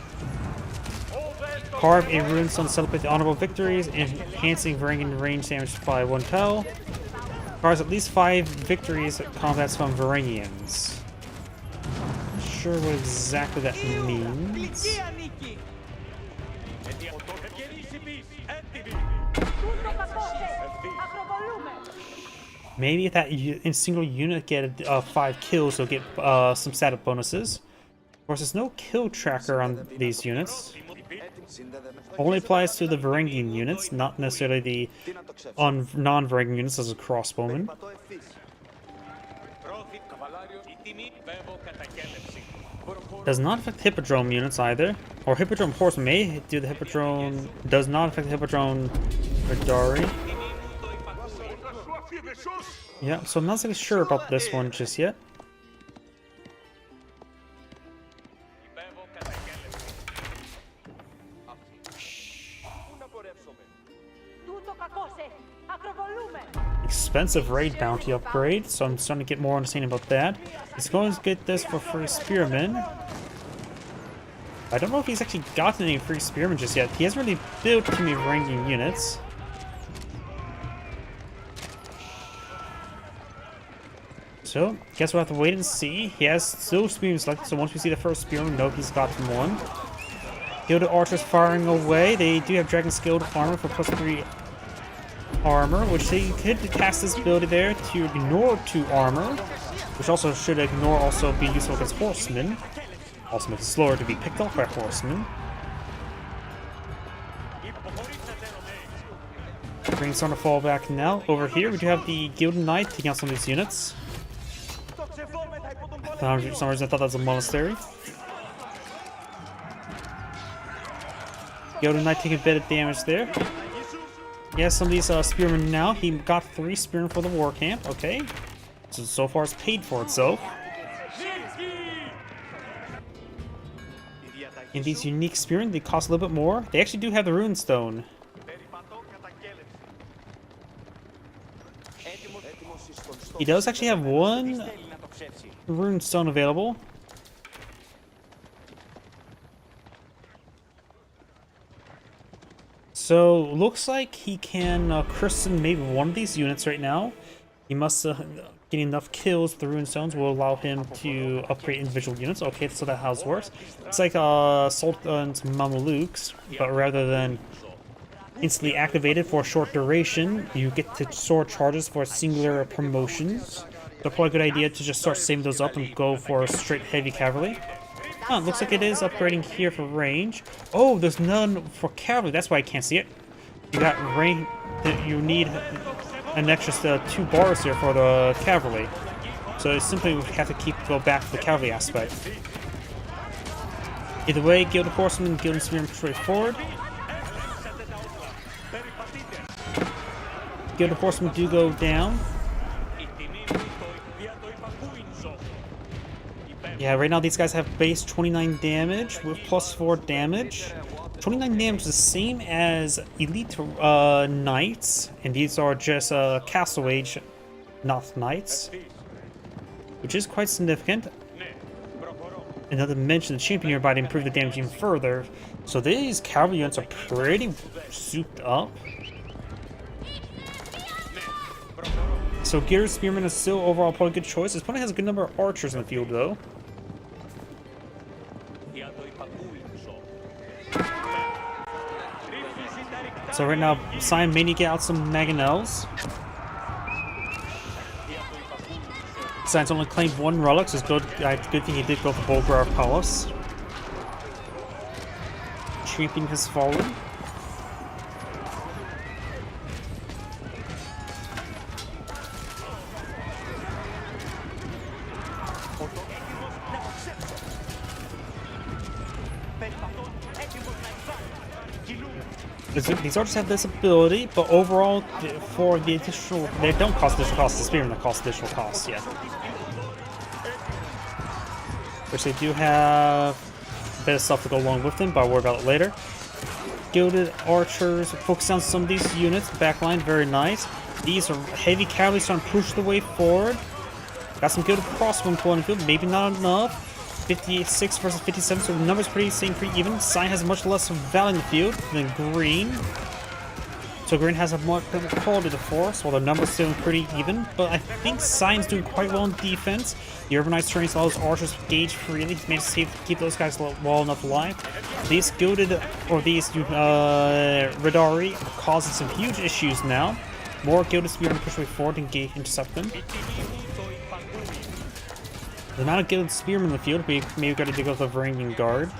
Speaker 1: Carve a runestone to celebrate the honorable victories, enhancing Varangian range damage by 1 tel. Carves at least 5 victories at combats from Varangians. Not sure what exactly that means. Maybe if that in single unit get 5 kills, they'll get some stat bonuses. Of course, there's no kill tracker on these units. Only applies to the Varangian units, not necessarily the non-Varangian units as a crossbowman. Does not affect Hippodrome units either. Or Hippodrome horsemen may do the Hippodrome. Does not affect the Hippodrome Radari. Yeah, so I'm not really sure about this one just yet. Expensive raid bounty upgrade, so I'm starting to get more understanding about that. He's going to get this for free spearmen. I don't know if he's actually gotten any free spearmen just yet. He hasn't really built too many Varangian units. So, guess we'll have to wait and see. He has still spearmen selected, so once we see the first spearman, we know he's gotten one. Gilded archers firing away. They do have dragon scaled armor for +3 armor, which they could cast this ability there to ignore 2 armor, which also should be useful against horsemen. Also makes it slower to be picked off by horsemen. Bring on to fall back now. Over here, we do have the Gilded Knight taking out some of these units. For some reason, I thought that was a monastery. Gilded Knight taking a bit of damage there. He has some of these spearmen now. He got 3 spearmen for the war camp. Okay. So far it's paid for itself. And these unique spearmen, they cost a little bit more. They actually do have the runestone. He does actually have 1 runestone available. So, looks like he can christen maybe one of these units right now. He must get enough kills with the runestones will allow him to upgrade individual units. Okay, so that's how it works. It's like Sultan's Mamelukes, but rather than instantly activated for a short duration, you get to sword charges for singular promotions. So probably a good idea to just start saving those up and go for straight heavy cavalry. Huh, looks like it is upgrading here for range. Oh, there's none for cavalry. That's why I can't see it. You got range. You need an extra 2 bars here for the cavalry. So you simply have to go back to the cavalry aspect. Either way, Gilded Horsemen, Gilded Spearmen straightforward. Gilded Horsemen do go down. Yeah, right now these guys have base 29 damage with +4 damage. 29 damage is the same as Elite Knights, and these are just Castle Age not Knights, which is quite significant. Another mention the champion nearby to improve the damage even further. So these cavalry units are pretty souped up. So Gilded Spearman is still overall probably a good choice. His opponent has a good number of archers in the field though. So right now, Simon may need to get out some Mangonels. Simon's only claimed 1 relic, so it's good thing he did go for Bulgar Palace. Champion has fallen. These archers have this ability, but overall, for the additional, they don't cost additional costs. The spearmen that cost additional costs, yeah. Which they do have a bit of stuff to go along with them, but I'll worry about it later. Gilded archers, focus on some of these units. Backline, very nice. These are heavy cavalry starting to push the way forward. Got some gilded crossbow pulling the field, maybe not enough. 56 versus 57, so the numbers staying pretty even. Cyan has much less value in the field than Green. So Green has a more quality to force, while the numbers still pretty even. But I think Cyan's doing quite well in defense. The urbanized terrain allows archers to gauge freely. He's managed to keep those guys well enough alive. These gilded, or these Radari are causing some huge issues now. More gilded spearmen push way forward and intercept them. The amount of gilded spearmen in the field, we maybe got to dig up the Varangian guard.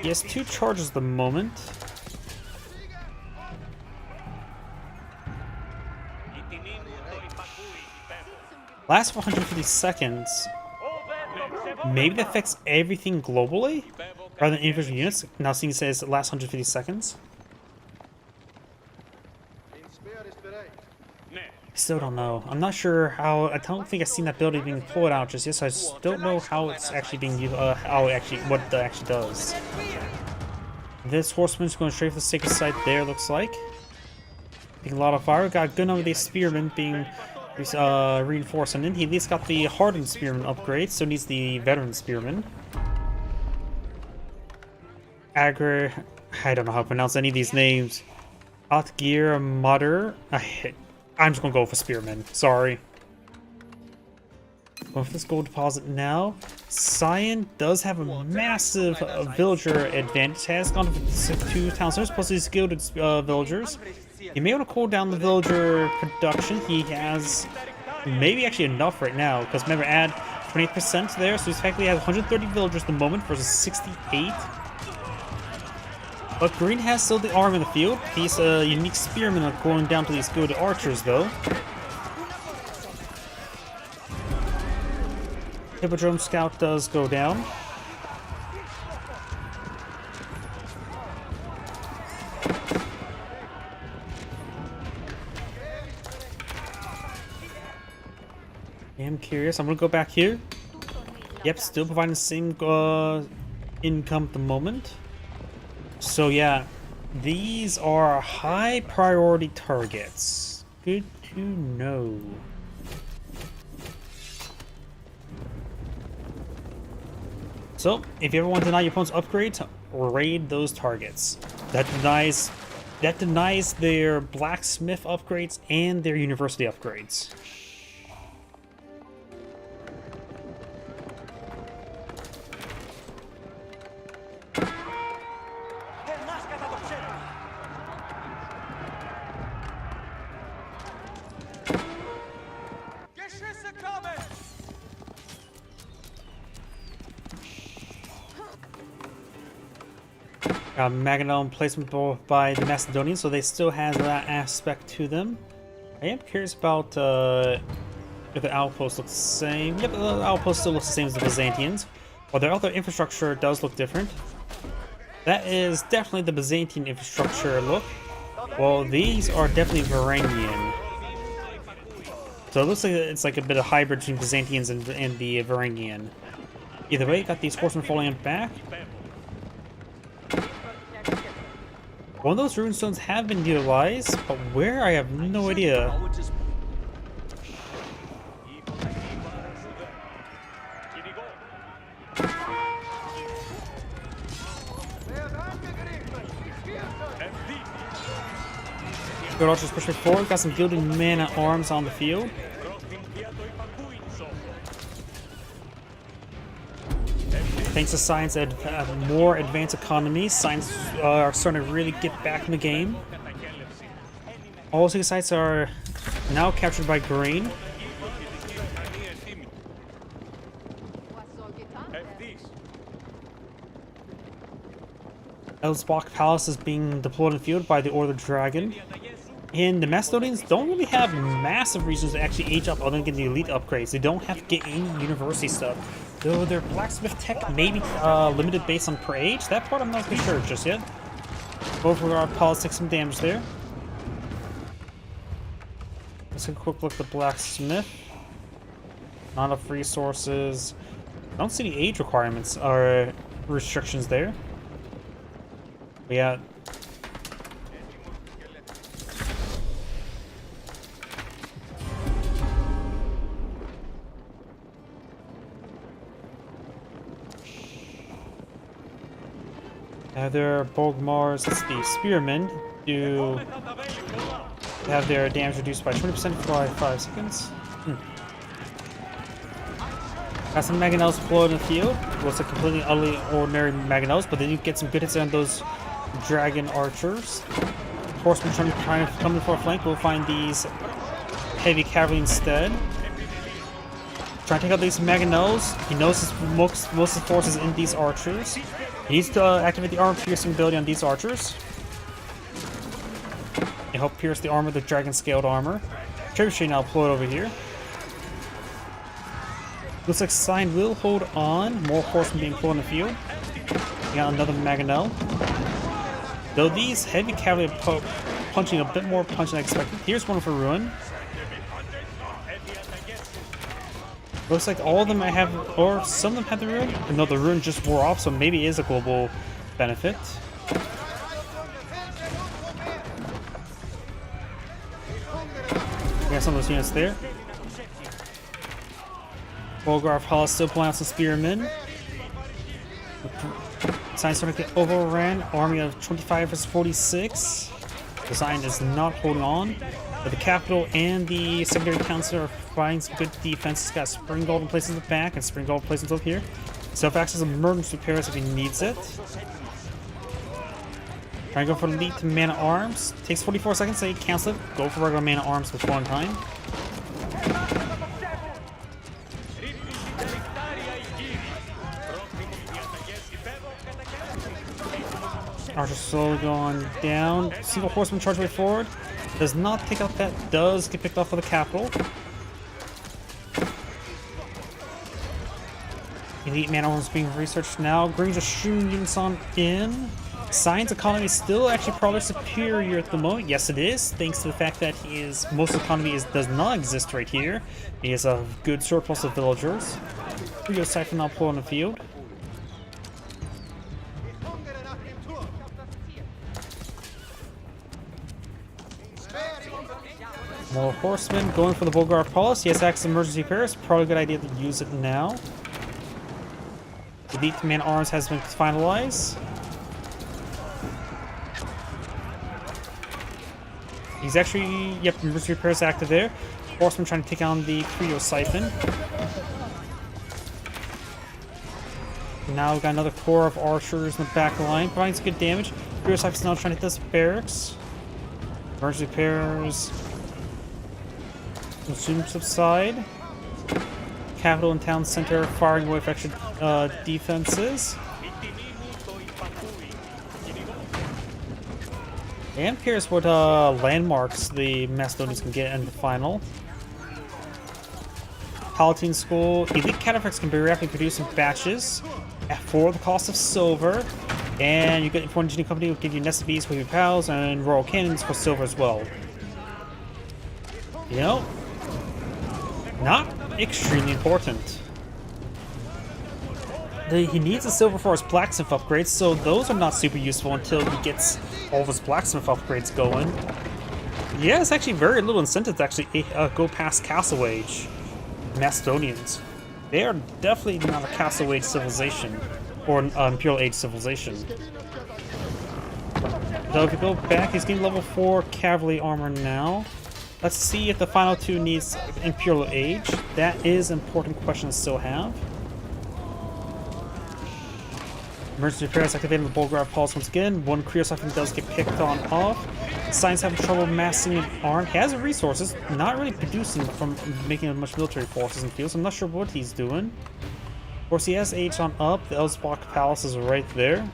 Speaker 1: He has 2 charges at the moment. Last 150 seconds. Maybe that affects everything globally rather than individual units. Now seeing it says last 150 seconds. I still don't know. I'm not sure how. I don't think I've seen that ability being pulled out just yet, so I just don't know how it's actually being used. What it actually does. This horseman's going straight for the sacred site there, looks like. Taking a lot of fire. Got a good number of these spearmen being reinforced, and then he at least got the hardened spearman upgrade, so needs the veteran spearman. I don't know how to pronounce any of these names. Atgir Mutter. I'm just gonna go for spearmen. Sorry. Going for this gold deposit now. Cyan does have a massive villager advantage. Has gone to 2 town centers plus these gilded villagers. He may want to cool down the villager production. He has maybe actually enough right now, because remember, add 28% there, so he's effectively has 130 villagers at the moment versus 68. But Green has still the arm in the field. These unique spearmen are going down to these good archers, though. Hippodrome Scout does go down. I'm curious. I'm gonna go back here. Yep, still providing the same income at the moment. So yeah, these are high priority targets. Good to know. So, if you ever want to deny your opponent's upgrades, raid those targets. That denies their blacksmith upgrades and their university upgrades. Magadon placement by the Macedonians, so they still have that aspect to them. I am curious about if the outpost looks the same. Yep, the outpost still looks the same as the Byzantines, while their other infrastructure does look different. That is definitely the Byzantine infrastructure look. Well, these are definitely Varangian. So it looks like it's like a bit of hybrid between Byzantines and the Varangian. Either way, got these horsemen falling back. One of those runestones have been utilized, but where I have no idea. Good archers pushing forward, got some gilded men at arms on the field. Thanks to science and more advanced economies, science are starting to really get back in the game. All 6 sites are now captured by Green. Elsbach Palace is being deployed in the field by the lord.agion. And the Macedonians don't really have massive reasons to actually age up other than getting the elite upgrades. They don't have to get any university stuff. Though their blacksmith tech may be limited based on per age. That part I'm not too sure just yet. Both of our pilots take some damage there. Let's take a quick look at the blacksmith. Not enough resources. I don't see any age requirements or restrictions there. But yeah. Their Bogmars, let's see, Spearmen do have their damage reduced by 20% for 5 seconds. Got some Mangonels deployed in the field. Looks like completely utterly ordinary Mangonels, but then you get some good hits on those Dragon Archers. Horsemen trying to come in for a flank. We'll find these heavy cavalry instead. Trying to take out these Mangonels. He knows most of his forces in these Archers. He needs to activate the armor-piercing ability on these Archers. And help pierce the armor, the dragon-scaled armor. Trebuchet now deployed over here. Looks like Sign will hold on. More horsemen being pulled in the field. We got another Mangonel. Though these heavy cavalry are punching a bit more punch than I expected. Here's one for Ruin. Looks like all of them I have, or some of them have the Ruin. No, the Ruin just wore off, so maybe it is a global benefit. We got some of those units there. Bolgar Hollis still pulling out some Spearmen. Sign starting to get overran. Army of 25 versus 46. The Sign is not holding on. But the capital and the secondary council are finding some good defense. He's got Springgold in place in the back and Springgold in place up here. Self-access emergency repairs if he needs it. Trying to go for elite mana arms. Takes 44 seconds to cancel it. Go for regular mana arms with one time. Archer slowly going down. Single horseman charge way forward. Does not take out that. Does get picked off for the capital. Elite mana arms being researched now. Green just shooting units on in. Science economy is still actually probably superior at the moment. Yes, it is, thanks to the fact that most economy does not exist right here. He has a good surplus of villagers. Rio Siphon now pull on the field. More horsemen going for the Bolgar Paulus. He has access to emergency repairs. Probably a good idea to use it now. Elite man arms has been finalized. He's actually, yep, emergency repairs active there. Horseman trying to take on the Creo Siphon. Now we've got another corps of archers in the back line, providing some good damage. Creo Siphon's now trying to hit this barracks. Emergency repairs. Soon subside. Capital and town center firing away extra defenses. And here's what landmarks the Macedonians can get in the final. Palatine School. Elite cataphracts can be rapidly produced in batches for the cost of silver. And you get Important Engineering Company will give you Nested Bees for your pals and Royal Cannons for silver as well. You know, not extremely important. He needs a silver for his blacksmith upgrades, so those are not super useful until he gets all of his blacksmith upgrades going. Yeah, it's actually very little incentive to actually go past Castle Age. Macedonians. They are definitely not a Castle Age civilization, or an Imperial Age civilization. So if you go back, he's getting level 4 cavalry armor now. Let's see if the final two needs Imperial Age. That is an important question to still have. Emergency repairs activating the Bolgar Pulse once again. One Creo Siphon does get picked on off. Science having trouble massing an arm. He has the resources, not really producing from making much military forces in the field, so I'm not sure what he's doing. Of course, he has Age on up. The Elsbach Palace is right there.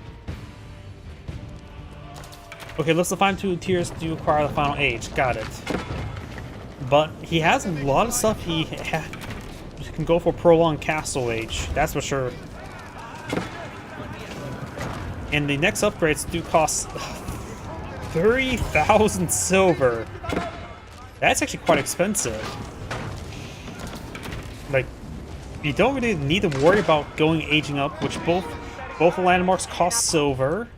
Speaker 1: Okay, let's define two tiers to acquire the final Age. Got it. But he has a lot of stuff he can go for prolonged Castle Age. That's for sure. And the next upgrades do cost 30,000 silver. That's actually quite expensive. Like, you don't really need to worry about going aging up, which both landmarks cost silver.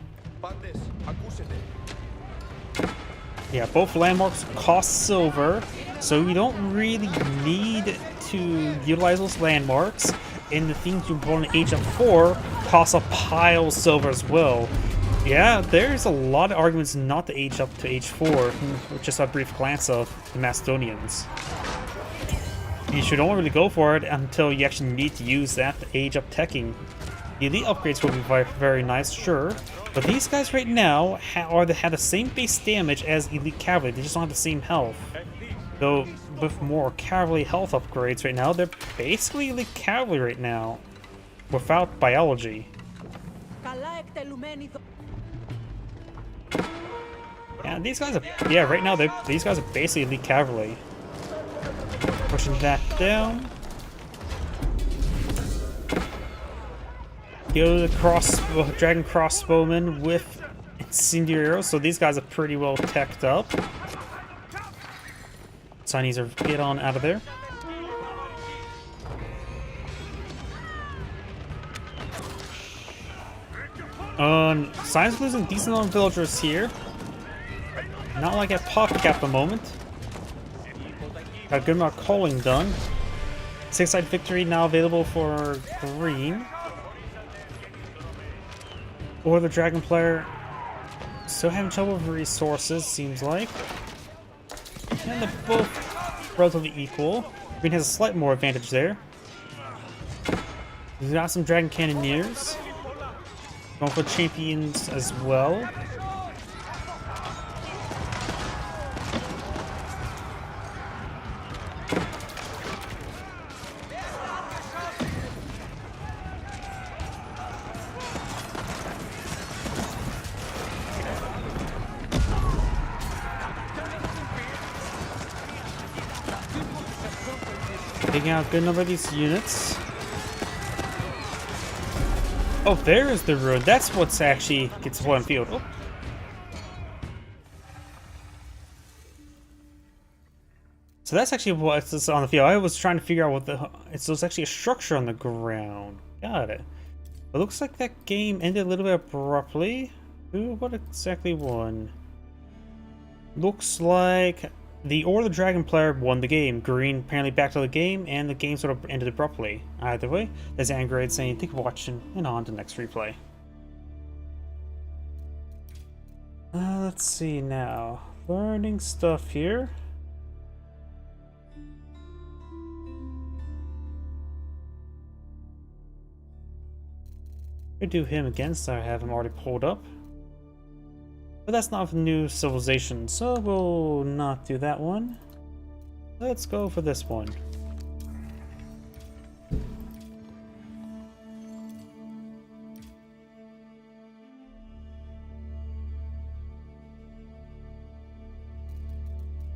Speaker 1: Yeah, both landmarks cost silver, so you don't really need to utilize those landmarks. And the things you want to age up for cost a pile of silver as well. Yeah, there's a lot of arguments not to age up to age 4, with just a brief glance of the Macedonians. You should only really go for it until you actually need to use that to age up teching. The elite upgrades will be very nice, sure, but these guys right now have the same base damage as elite cavalry, they just don't have the same health. Though, with more cavalry health upgrades right now, they're basically elite cavalry right now, without biology. Yeah, these guys are, right now these guys are basically elite cavalry. Pushing that down. Go to the dragon crossbowmen with incendiary arrows, so these guys are pretty well teched up. Chinese are get on out of there. Science losing decent amount of villagers here. Not like at pop cap the moment. Got a good amount of calling done. 6-side victory now available for green. Or the dragon player still having trouble with resources, seems like. And they're both relatively equal. Green has a slight more advantage there. He's got some dragon cannoneers. Going for champions as well. Taking out a good number of these units. Oh, there is the ruin. That's what's actually gets one field. Oh. So that's actually what's on the field. I was trying to figure out what so it's actually a structure on the ground. Got it. It looks like that game ended a little bit abruptly. Ooh, what exactly won? Looks like the Dragon player won the game. Green apparently back to the game, and the game sort of ended abruptly. Either way, there's Angrade saying, thank you for watching, and on to the next replay. Let's see now. Learning stuff here. We do him again, so I have him already pulled up. But that's not a new civilization, so we'll not do that one. Let's go for this one.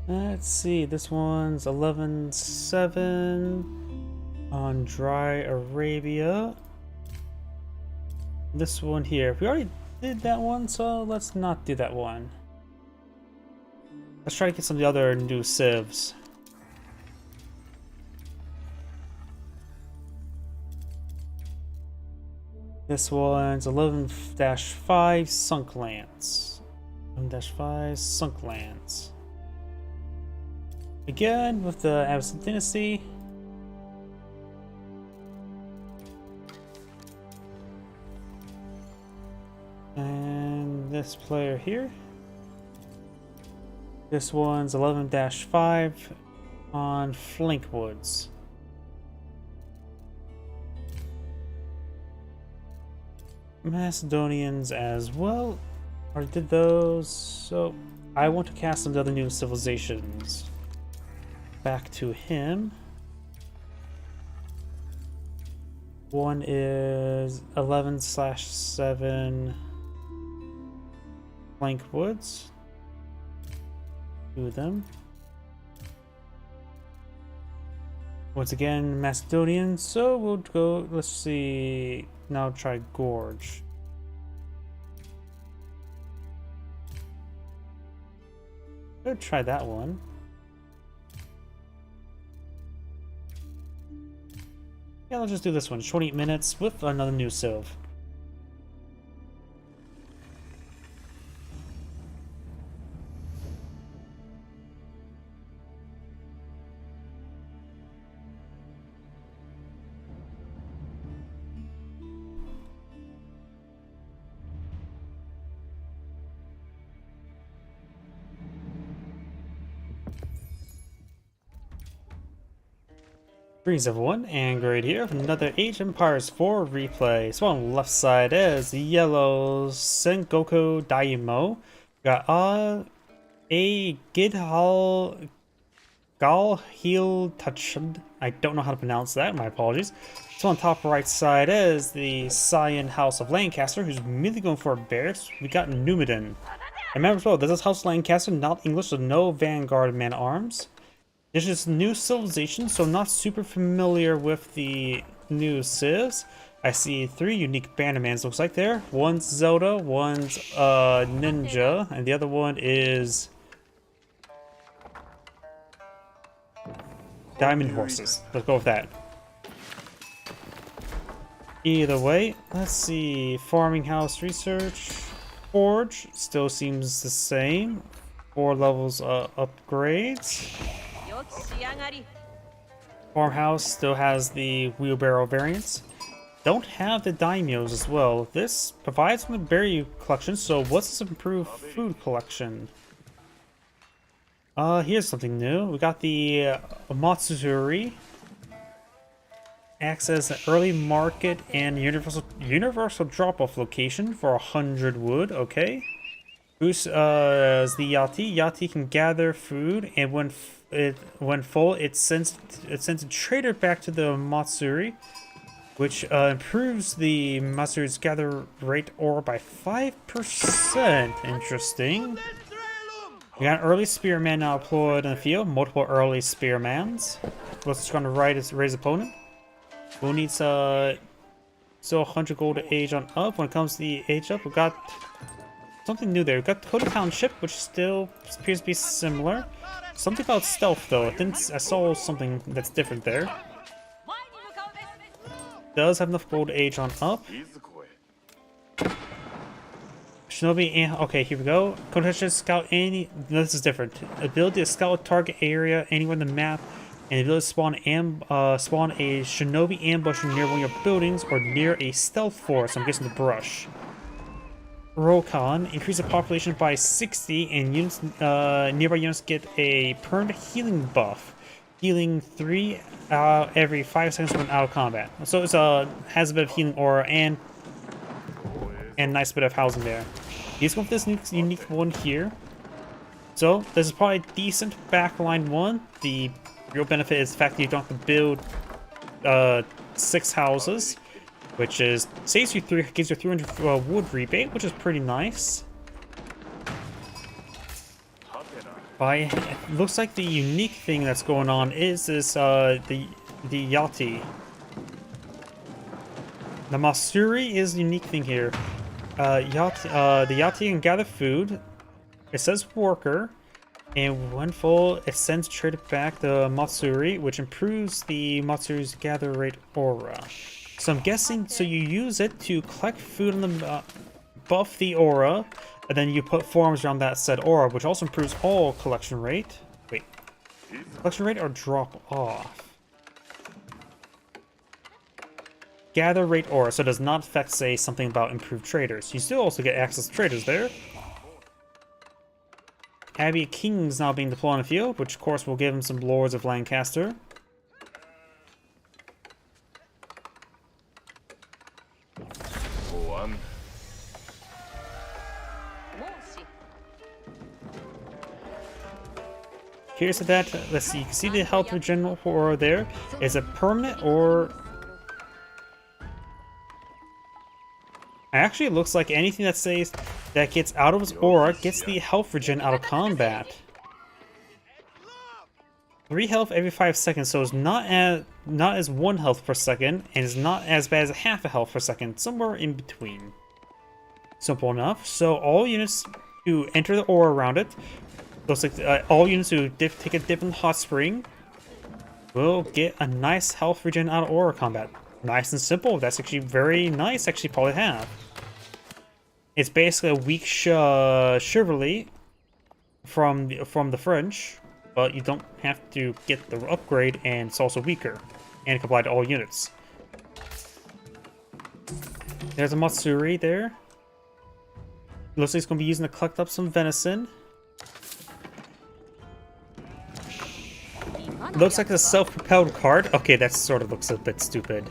Speaker 1: Let's see, this one's 11-7 on Dry Arabia. This one here, we already did that one, so let's not do that one. Let's try to get some of the other new civs. This one's 11-5 Sunk Lands. 11-5 Sunk Lands. Again with the Abbasid Dynasty. And this player here. This one's 11-5 on Flankwoods. Macedonians as well. Already did those. So I want to cast some of the other new civilizations. Back to him. One is 11/7 Flankwoods. Two of them. Once again, Macedonian, so we'll go, let's see, now try Gorge. Could try that one. Yeah, let's just do this one. 28 minutes with another new Civ. Greetings everyone, and Great here with another Age of Empires 4 replay. So on the left side is the yellow Sengoku Daimyo. Got a Gidhal Galheel Tachud. I don't know how to pronounce that, my apologies. So on top right side is the Cyan House of Lancaster, who's immediately going for a barracks. We got Numidian. And remember as well, this is House of Lancaster, not English, so no Vanguard man-at-arms. This is new civilization, so not super familiar with the new civs. I see 3 unique bannermans, looks like there. One's Zelda, one's Ninja, and the other one is Diamond Horses. Let's go with that. Either way, let's see. Farming House Research. Forge still seems the same. 4 levels upgrades. Farmhouse still has the wheelbarrow variants. Don't have the daimyos as well. This provides from the berry collection, so what's this improved food collection? Here's something new. We got the Matsuri. Acts as an early market and universal drop-off location for 100 wood, okay. Boost as the Yati. Yati can gather food, and when full, it sends a trader back to the Matsuri, which improves the Matsuri's gather rate ore by 5%. Interesting. We got an early spearman now deployed in the field. Multiple early spearmans. What's just gonna raise opponent? Who needs still 100 gold to age on up. When it comes to the age up, we got something new there. We got Dakota Township, which still appears to be similar. Something about stealth though. I saw something that's different there. Does have enough gold to age on up. Shinobi, okay, here we go. Contestant scout any. This is different. Ability to scout a target area anywhere on the map, and the ability to spawn a shinobi ambush near one of your buildings or near a stealth forest. I'm guessing the brush. Rokon, increase the population by 60, and units, nearby units get a permanent healing buff, healing 3 every 5 seconds when out of combat. So it's has a bit of healing aura and nice bit of housing there. He's going with this unique one here. So this is probably a decent backline one. The real benefit is the fact that you don't have to build 6 houses, which is saves you gives you 300 wood rebate, which is pretty nice. But it looks like the unique thing that's going on is this the Yati. The Matsuri is the unique thing here. The Yati can gather food. It says worker, and when full, it sends trader back the Matsuri, which improves the Matsuri's gather rate aura. So I'm guessing, so you use it to collect food on the buff the aura, and then you put forms around that said aura, which also improves all collection rate. Wait, collection rate or drop off? Gather rate aura, so it does not affect, say, something about improved traders. You still also get access to traders there. Abbey King's now being deployed on the field, which of course will give him some Lords of Lancaster. Here's that. Let's see. You can see the health regen aura there. Is it permanent or? Actually, it looks like anything that says that gets out of its aura gets the health regen out of combat. 3 health every 5 seconds, so it's not as 1 health per second, and it's not as bad as half a health per second. Somewhere in between. Simple enough. So all units who enter the aura around it Looks like all units who take a dip in the hot spring will get a nice health regen out of aura combat. Nice and simple. That's actually very nice. Actually, probably have. It's basically a weak chivalry from the French, but you don't have to get the upgrade, and it's also weaker, and it can apply to all units. There's a Matsuri there. Looks like he's going to be using to collect up some venison. Looks like a self-propelled card. Okay, that sort of looks a bit stupid.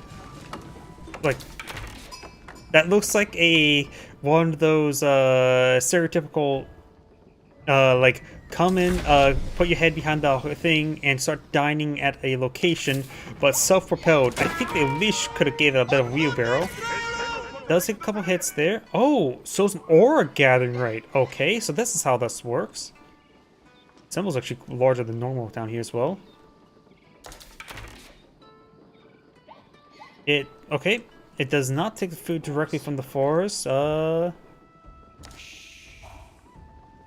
Speaker 1: Like, that looks like one of those stereotypical like, come in, put your head behind the thing and start dining at a location, but self-propelled. I think they at least could have gave it a bit of wheelbarrow. Does take a couple hits there. Oh, so it's an aura gathering rate. Okay, so this is how this works. Symbol's actually larger than normal down here as well. Okay, it does not take the food directly from the forest.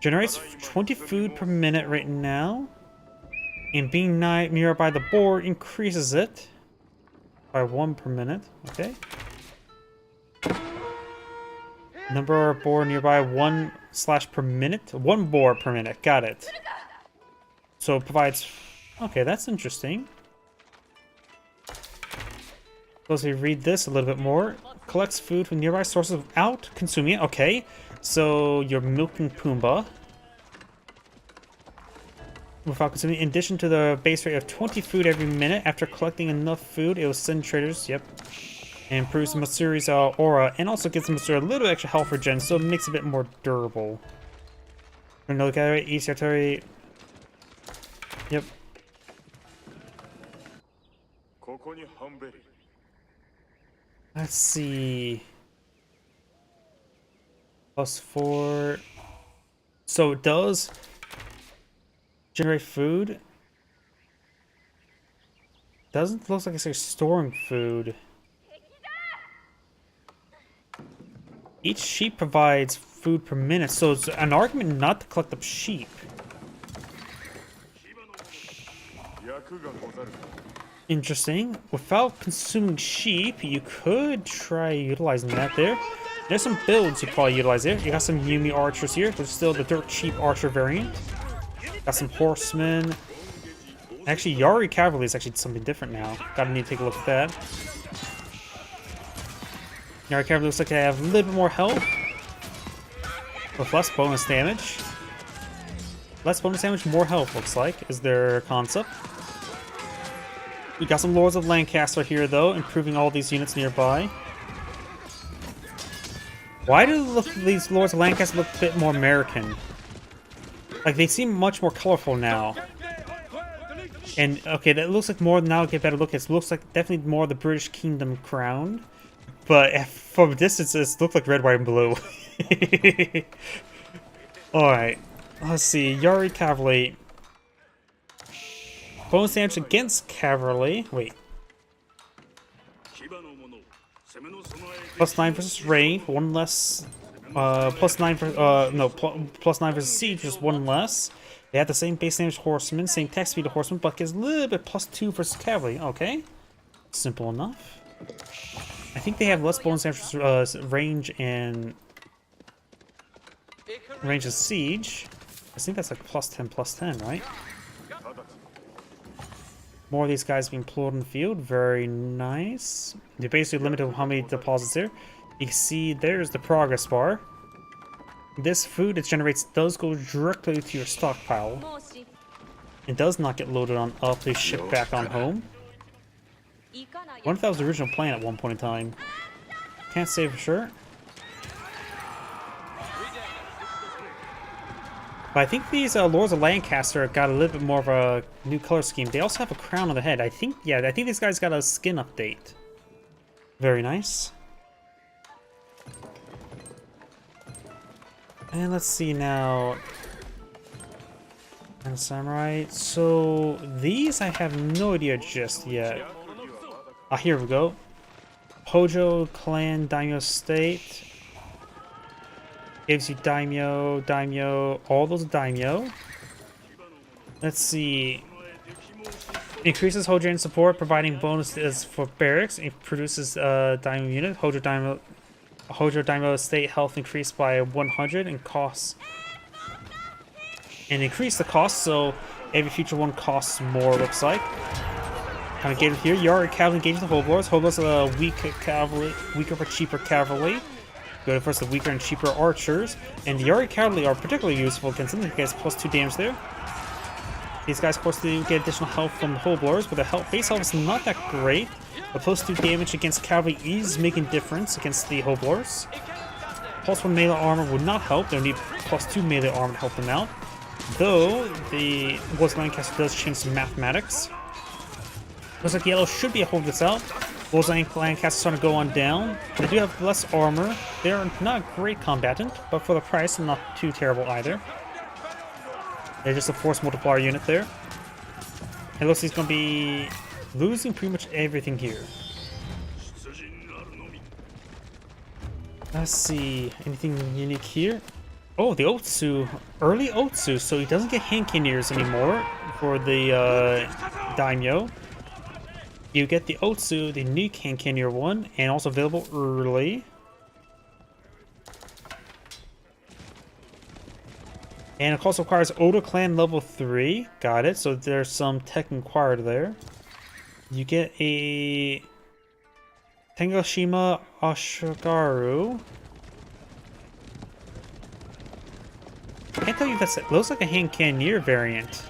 Speaker 1: Generates 20 food per minute right now. And being nearby the board increases it by 1 per minute. Okay. Number of board nearby 1/ per minute. 1 board per minute. Got it. So it provides. Okay, that's interesting. Let's read this a little bit more. Collects food from nearby sources without consuming it. Okay. So you're milking Pumbaa. Without consuming, in addition to the base rate of 20 food every minute, after collecting enough food, it will send traders, yep. And improves the Matsuri's aura, and also gives the Matsuri a little extra health regen, so it makes it a bit more durable. Another guy, easy artillery. Yep. Let's see. +4. So it does generate food. Doesn't look like it's like storing food. Each sheep provides food per minute, so it's an argument not to collect up sheep. Interesting. Without consuming sheep, you could try utilizing that there. There's some builds you probably utilize there. You got some Yumi archers here. There's still the dirt cheap archer variant. Got some horsemen. Actually, Yari cavalry is actually something different now. Gotta need to take a look at that. Yari cavalry looks like they have a little bit more health, with less bonus damage. Less bonus damage, more health looks like is their concept. We got some Lords of Lancaster here though, improving all these units nearby. Why do these Lords of Lancaster look a bit more American? Like, they seem much more colorful now. And, okay, that looks like more, now I get a better look, it looks like definitely more the British Kingdom crown. But from a distance, it looks like red, white, and blue. Alright, let's see, Yari Cavalry. Bonus damage against Cavalry, wait. +9 versus range, 1 less. +9 for +9 versus siege, just 1 less. They have the same base damage horseman, same attack speed of horseman, but gives a little bit +2 versus cavalry. Okay, simple enough. I think they have less bonus damage range and range of siege. I think that's like +10/+10, right? More of these guys being pulled in the field. Very nice. They're basically limited to how many deposits there. You can see there's the progress bar. This food it generates does go directly to your stockpile. It does not get loaded on up to ship back on home. I wonder if that was the original plan at one point in time. Can't say for sure. But I think these Lords of Lancaster got a little bit more of a new color scheme. They also have a crown on the head. I think these guys got a skin update. Very nice. And let's see now. And samurai. So these I have no idea just yet. Ah, here we go. Hojo clan daimyo state. Gives you daimyo, all those daimyo. Let's see. Increases Hojo support, providing bonuses for barracks. It produces Daimyo unit. Hojo Daimyo estate health increased by 100 and costs. And increase the cost, so every future one costs more, looks like. Kind of get it here. Yari cavalry engaging the Hoblars. Hoblars are weaker cavalry, weaker but cheaper cavalry. Go to first the weaker and cheaper archers. And the Yari cavalry are particularly useful against them. They get +2 damage there. These guys, of course, do get additional health from the Hoblars, but the base health is not that great. The +2 damage against cavalry is making a difference against the Hoblars. +1 melee armor would not help. They'll need +2 melee armor to help them out. Though, the Lord Lancaster does change some mathematics. Looks like yellow should be able to hold this out. Lord Lancaster's starting to go on down. They do have less armor. They're not a great combatant, but for the price, they're not too terrible either. They're just a force multiplier unit there. It looks like he's going to be losing pretty much everything here. Let's see. Anything unique here? Oh, the Otsu. Early Otsu, so he doesn't get hand cannoneers anymore for the Daimyo. You get the Otsu, the unique hand cannoneer one, and also available early. And it also requires Oda Clan level 3. Got it. So there's some tech required there. You get a Tengoshima Ashigaru. Can't tell you if it looks like a hand cannoneer variant.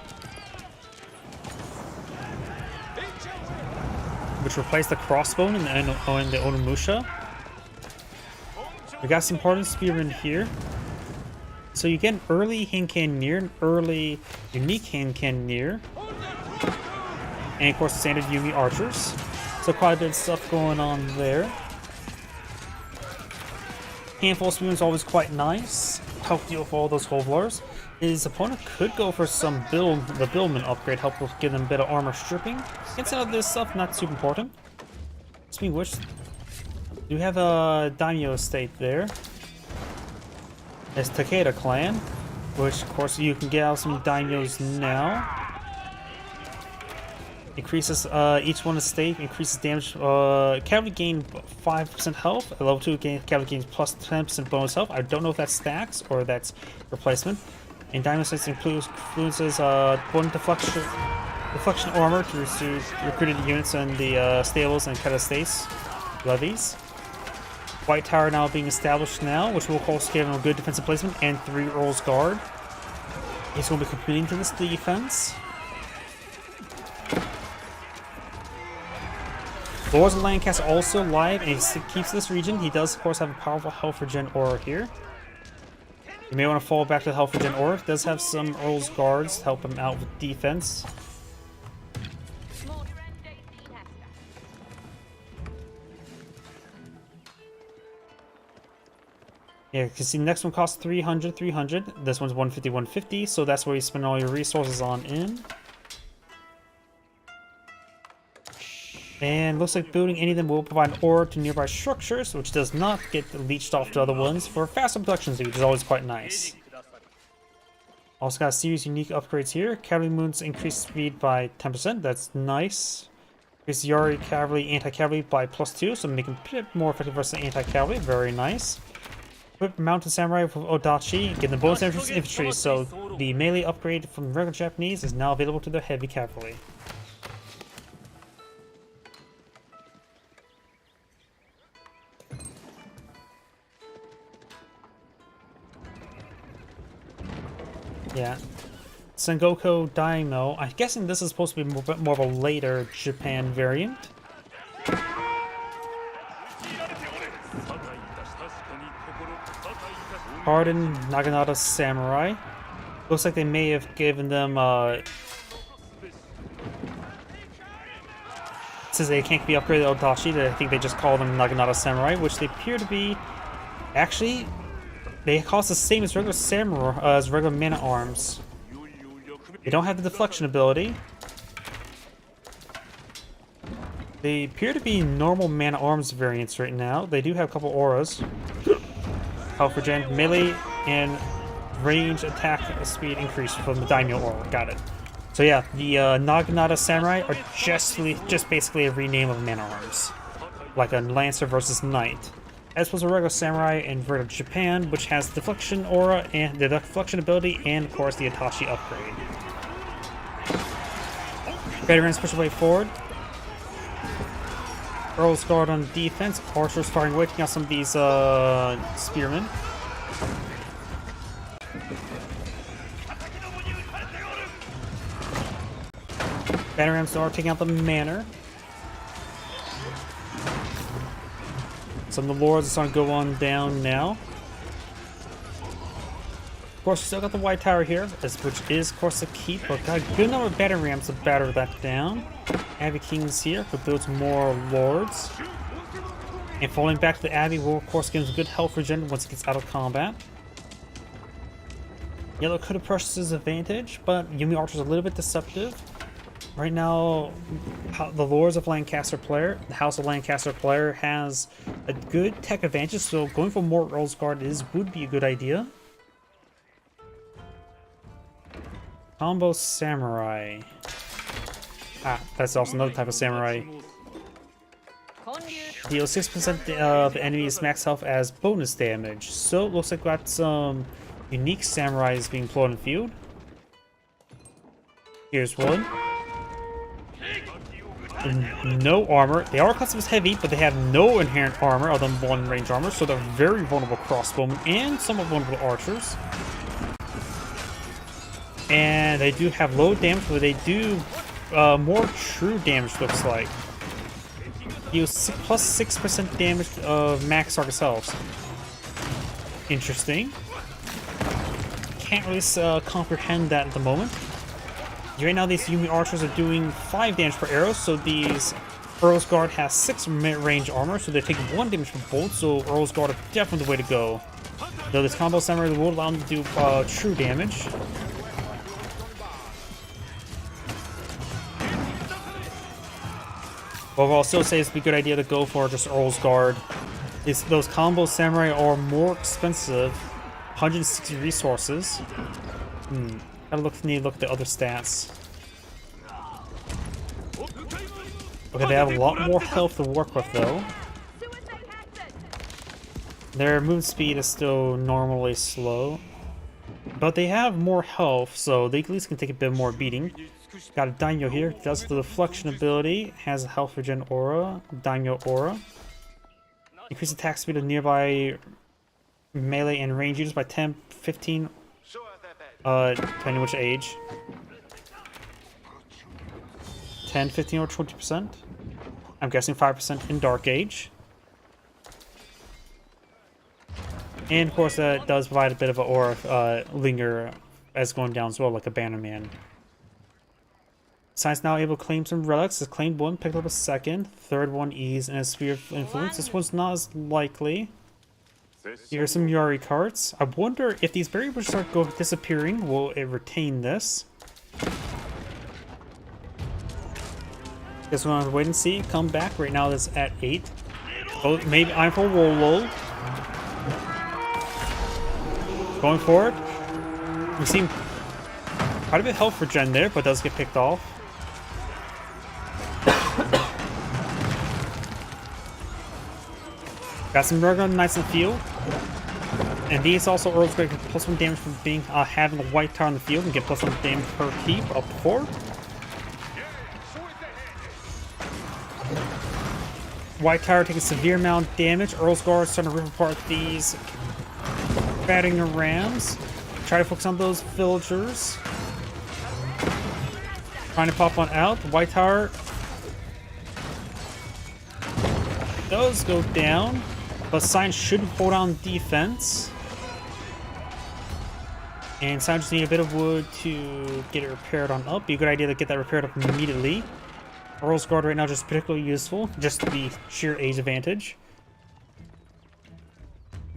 Speaker 1: Which replaced the crossbow in the Onimusha. We got some Pardon Spearman here. So you get an early hand cannoneer, an early unique hand cannoneer, and of course standard Yumi archers. So quite a bit of stuff going on there. Handful of spearmen is always quite nice. Help deal with all those Hoblars. His opponent could go for some the Billman upgrade, help with give them a bit of armor stripping. Inside of this stuff, not super important. Speaking of which, you have a Daimyo estate there. It's Takeda clan, which of course you can get out some daimyos now. Increases each one estate increases damage. Cavalry gain 5% health. At level 2, cavalry gains plus 10% bonus health. I don't know if that stacks or that's replacement. And daimyo estates influences one deflection armor to reduce recruited units in the stables and cut estates levies. White Tower now being established now, which will also give him a good defensive placement, and 3 Earl's Guard. He's going to be contributing to this defense. Lord of Lancaster also live, and he keeps this region. He does, of course, have a powerful Health Regen aura here. You may want to fall back to the Health Regen aura. It does have some Earl's Guards to help him out with defense. Yeah, because the next one costs 300, 300. This one's 150, 150, so that's where you spend all your resources on in. And looks like building any of them will provide an aura to nearby structures, which does not get leached off to other ones for faster production speed, which is always quite nice. Also got a series of unique upgrades here. Cavalry moons increase speed by 10%, that's nice. Increase Yari Cavalry anti-cavalry by +2, so making a bit more effective versus anti-cavalry, very nice. Equip Mountain Samurai with Odachi, get the bonus infantry, so the melee upgrade from regular Japanese is now available to the heavy cavalry. Yeah. Sengoku Daimyo. I'm guessing this is supposed to be more of a later Japan variant. Pardon Naginata Samurai. Looks like they may have given them since they can't be upgraded to Odachi, I think they just call them Naginata Samurai, which they appear to be. Actually, they cost the same as regular samurai, as regular mana arms. They don't have the deflection ability. They appear to be normal mana arms variants right now. They do have a couple auras. Health regen, melee, and range attack speed increase from the Daimyo aura. Got it. So yeah, the Naginata Samurai are just basically a rename of man-at-arms, like a Lancer versus Knight. As opposed to a regular Samurai in Vertical Japan, which has Deflection Aura and the Deflection ability, and of course the Itachi upgrade. Veterans push away forward. Earl's Guard on defense. Archers firing away, taking out some of these spearmen. Batarams are taking out the manor. Some of the lords are starting to go on down now. Of course, we still got the White Tower here, which is, of course, a keep, but got a good number of battle rams to batter that down. Abbey King's here, could build some more lords. And falling back to the Abbey will, of course, give him good health regen once it gets out of combat. Yellow could have pressed his advantage, but Yumi Archer's a little bit deceptive. Right now, the Lords of Lancaster player, the House of Lancaster player, has a good tech advantage, so going for more Earl's Guard would be a good idea. Combo Samurai. Ah, that's also another type of Samurai. Deals 6% of the enemy's max health as bonus damage. So it looks like we got some unique Samurais being deployed in the field. Here's one. No armor. They are classified as heavy, but they have no inherent armor other than one range armor, so they're very vulnerable crossbowmen and somewhat vulnerable archers. And they do have low damage, but they do more true damage, looks like. Deals plus 6% damage of max target health. Interesting. Can't really comprehend that at the moment. Right now, these Yumi archers are doing 5 damage per arrow, so these Earl's Guard has 6 range armor, so they're taking 1 damage per bolt, so Earl's Guard are definitely the way to go. Though this combo samurai will allow them to do true damage. But I'll still say it's a good idea to go for just Earl's Guard. Those combo samurai are more expensive, 160 resources. Need to look at the other stats. Okay, they have a lot more health to work with though. Their movement speed is still normally slow. But they have more health, so they at least can take a bit more beating. Got a Daimyo here, does the deflection ability, has a health regen aura, Daimyo aura. Increase attack speed of nearby melee and range users by 10, 15, depending which age. 10, 15, or 20%. I'm guessing 5% in Dark Age. And of course that does provide a bit of an aura linger as going down as well, like a Bannerman. Science now able to claim some relics. Has claimed one, picked up a second. Third one, ease, and a sphere of influence. This one's not as likely. Here are some Yari cards. I wonder if these berry bushes start disappearing, will it retain this? Guess we'll have to wait and see. Come back. Right now it's at 8. Oh, maybe I'm for Rolo. Going forward. We've seen quite a bit of health for Gen there, but does get picked off. Got some regular knights in the field. And these also Earl's Guard get plus 1 damage from being having a white tower in the field and get plus 1 damage per keep up to 4. White tower taking a severe amount of damage. Earl's Guard starting to rip apart these batting rams. Try to focus on those villagers. Trying to pop one out. The white tower does go down, but Sign should hold on defense. And Sign just need a bit of wood to get it repaired on up. Be a good idea to get that repaired up immediately. Earl's Guard right now just particularly useful, just the sheer age advantage.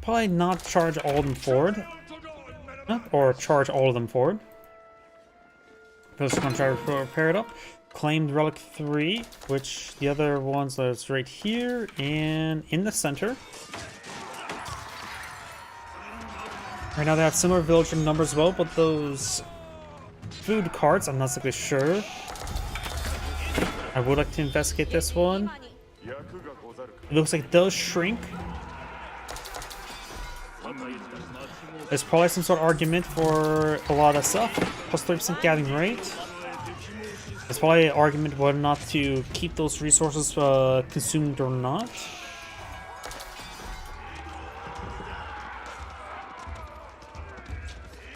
Speaker 1: Probably not charge all of them forward. Or charge all of them forward. Just gonna try to repair it up. Claimed Relic 3, which the other ones is right here and in the center. Right now they have similar villager numbers as well, but those food carts, I'm not exactly sure. I would like to investigate this one. It looks like it does shrink. There's probably some sort of argument for a lot of that stuff. Plus 30% gathering rate. There's probably an argument whether or not to keep those resources consumed or not.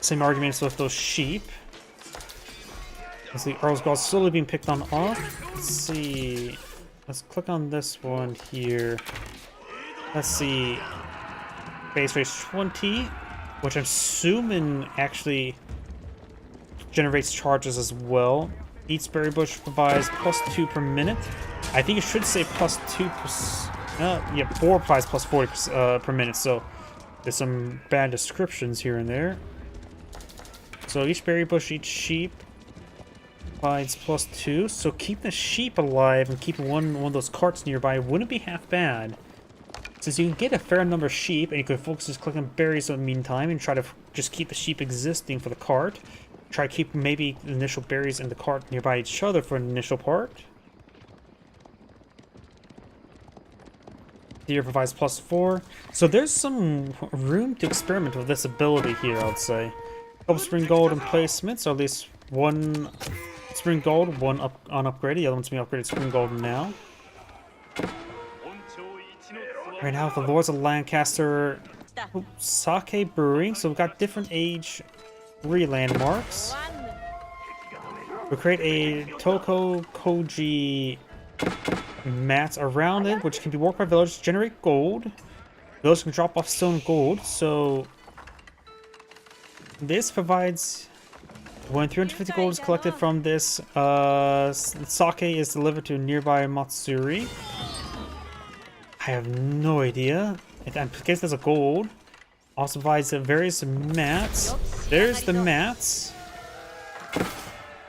Speaker 1: Same arguments with those sheep. Let's see, Earl's Guard slowly being picked on off. Let's see. Let's click on this one here. Let's see. Base rate 20, which I'm assuming actually generates charges as well. Each berry bush provides +2 per minute. I think it should say +2 per. Yeah, 4 provides +40 per minute. So there's some bad descriptions here and there. So each berry bush, each sheep provides +2. So keep the sheep alive and keep one of those carts nearby wouldn't be half bad. Since you can get a fair number of sheep, and you can focus just clicking berries in the meantime and try to just keep the sheep existing for the cart. Try to keep maybe the initial berries in the cart nearby each other for an initial part. Here provides +4. So there's some room to experiment with this ability here, I would say. Couple spring gold and placements, or at least one spring gold, one unupgraded, the other one's being upgraded spring gold now. Right now, the Lords of Lancaster Sake Brewing, so we've got different age 3 landmarks. We'll create a Toko Koji mat around it, which can be worked by villagers to generate gold. Villagers can drop off stone gold, so this provides when 350 gold is collected from this sake is delivered to nearby Matsuri. I have no idea. I guess there's a gold. Also provides various mats. There's the mats.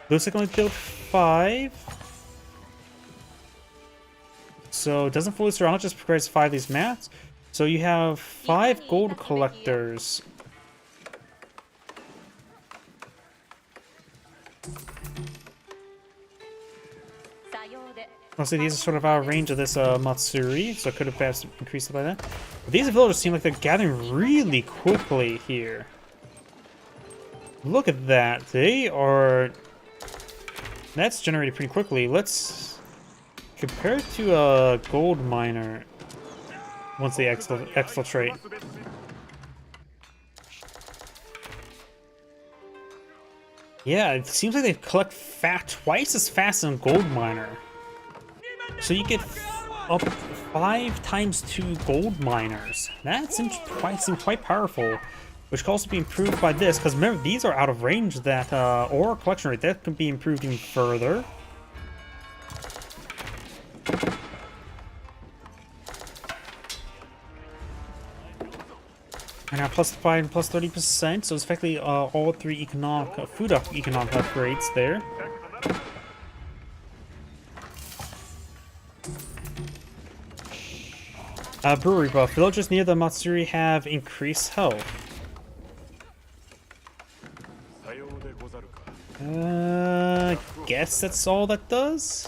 Speaker 1: Looks like only built 5. So it doesn't fully surround, it just provides 5 of these mats. So you have 5 gold collectors. Mostly these are sort of out of range of this Matsuri, so I could have perhaps increased it by that. But these villagers seem like they're gathering really quickly here. Look at that. They are... That's generated pretty quickly. Let's compare it to a gold miner once they exfiltrate. Yeah, it seems like they collect twice as fast as a gold miner. So you get up 5 times 2 gold miners. That seems quite powerful, which can also be improved by this. Because remember, these are out of range. That ore collection rate that can be improved even further. And now +5 and +30%. So it's effectively all 3 food economic upgrades there. Brewery buff. Villagers near the Matsuri have increased health. Guess that's all that does?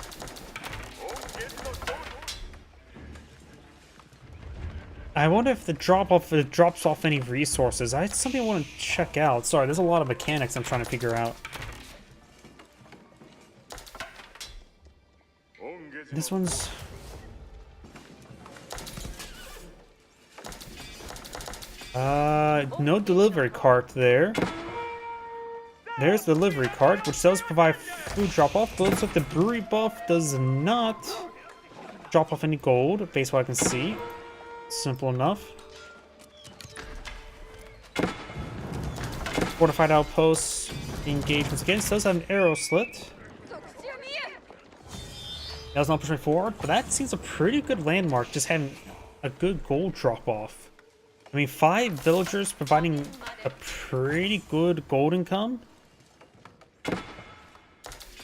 Speaker 1: I wonder if the drops off any resources. It's something I want to check out. Sorry, there's a lot of mechanics I'm trying to figure out. This one's... no delivery cart there. There's the delivery cart, which does provide food drop-off. Looks like the brewery buff does not drop off any gold, based on what I can see. Simple enough. Fortified outposts engagements again. It does have an arrow slit. That was not pushing forward, but that seems a pretty good landmark, just having a good gold drop-off. I mean, 5 villagers providing a pretty good gold income.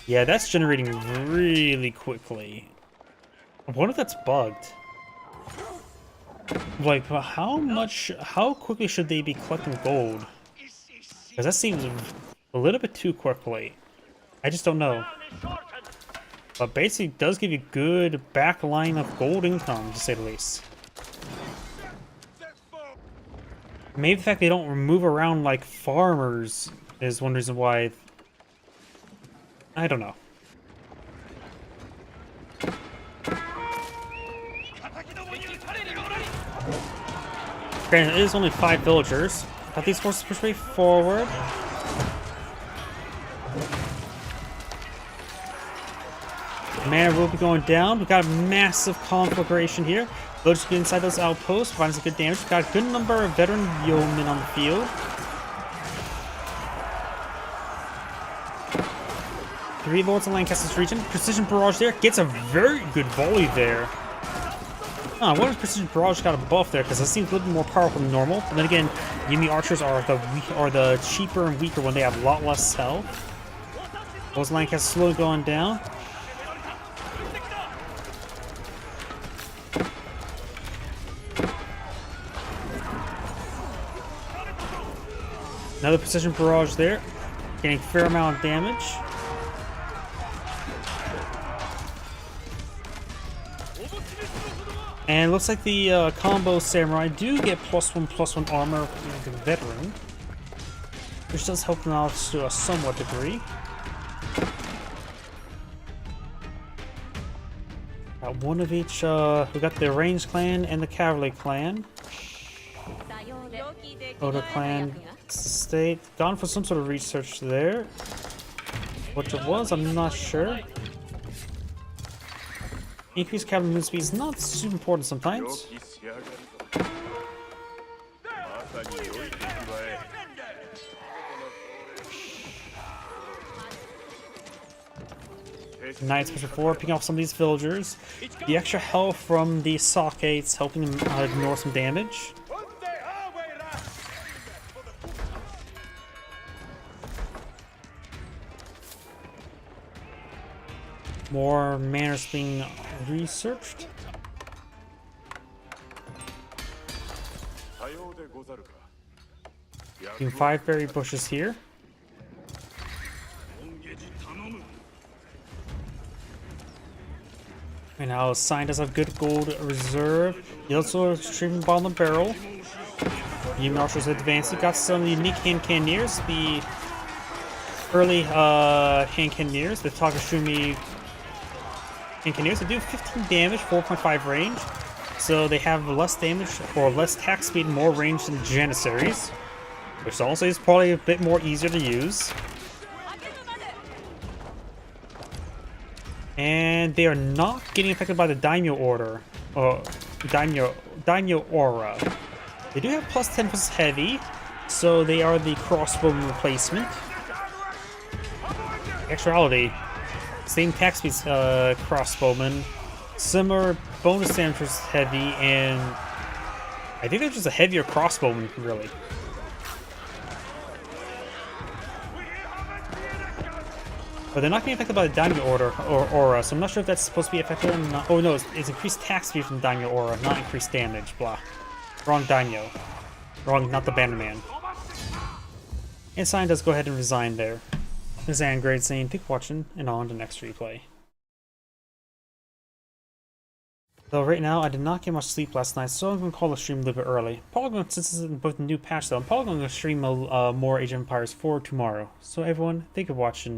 Speaker 1: Yeah, that's generating really quickly. I wonder if that's bugged. Like, how quickly should they be collecting gold? Because that seems a little bit too quickly. I just don't know. But basically, it does give you good back line of gold income, to say the least. Maybe the fact they don't move around like farmers is one reason why. I don't know. Granted, it is only 5 villagers, but these forces push way forward. Mana will be going down. We've got a massive conflagration here. Villagers get inside those outposts, providing some good damage. We've got a good number of veteran yeomen on the field. 3 lords in Lancaster's region. Precision barrage there. Gets a very good volley there. I wonder if Precision Barrage got a buff there, because it seems a little bit more powerful than normal. But then again, Yumi archers are the cheaper and weaker when they have a lot less health. Those Lancaster slowly going down. Another Precision Barrage there, getting a fair amount of damage. And it looks like the combo samurai do get +1/+1 armor with the veteran, which does help them out to a somewhat degree. Got one of each. We got the ranged clan and the cavalry clan. Oda clan state gone for some sort of research there. What it was, I'm not sure. Increased cavalry movement speed is not super important sometimes. Knights push forward, picking off some of these villagers. The extra health from the sockates helping them ignore some damage. More manners being researched. Doing 5 berry bushes here. And now Sign does have good gold reserve. He also streaming bottom of the barrel. Yumi archers advancing. Got some unique hand cannoneers. The early hand cannoneers, the Takashumi Cannoneers, they do 15 damage, 4.5 range, so they have less damage or less attack speed, more range than Janissaries, which also is probably a bit more easier to use. And they are not getting affected by the Daimyo Order, or Daimyo Aura. They do have +10 versus heavy, so they are the crossbowman replacement. Actuality. Same attack speed crossbowman, similar bonus damage versus heavy, and I think they're just a heavier crossbowman, really. But they're not getting affected by the Daimyo Order or Aura, so I'm not sure if that's supposed to be affected or not. Oh no, it's increased attack speed from Daimyo Aura, not increased damage. Blah. Wrong Daimyo. Wrong, not the Bannerman. And Sign does go ahead and resign there. This is Angrade saying, thank you for watching, and on to the next replay. So right now, I did not get much sleep last night, so I'm going to call the stream a little bit early. Probably going, since this is both a new patch though, I'm probably going to stream more Age of Empires 4 tomorrow. So everyone, thank you for watching.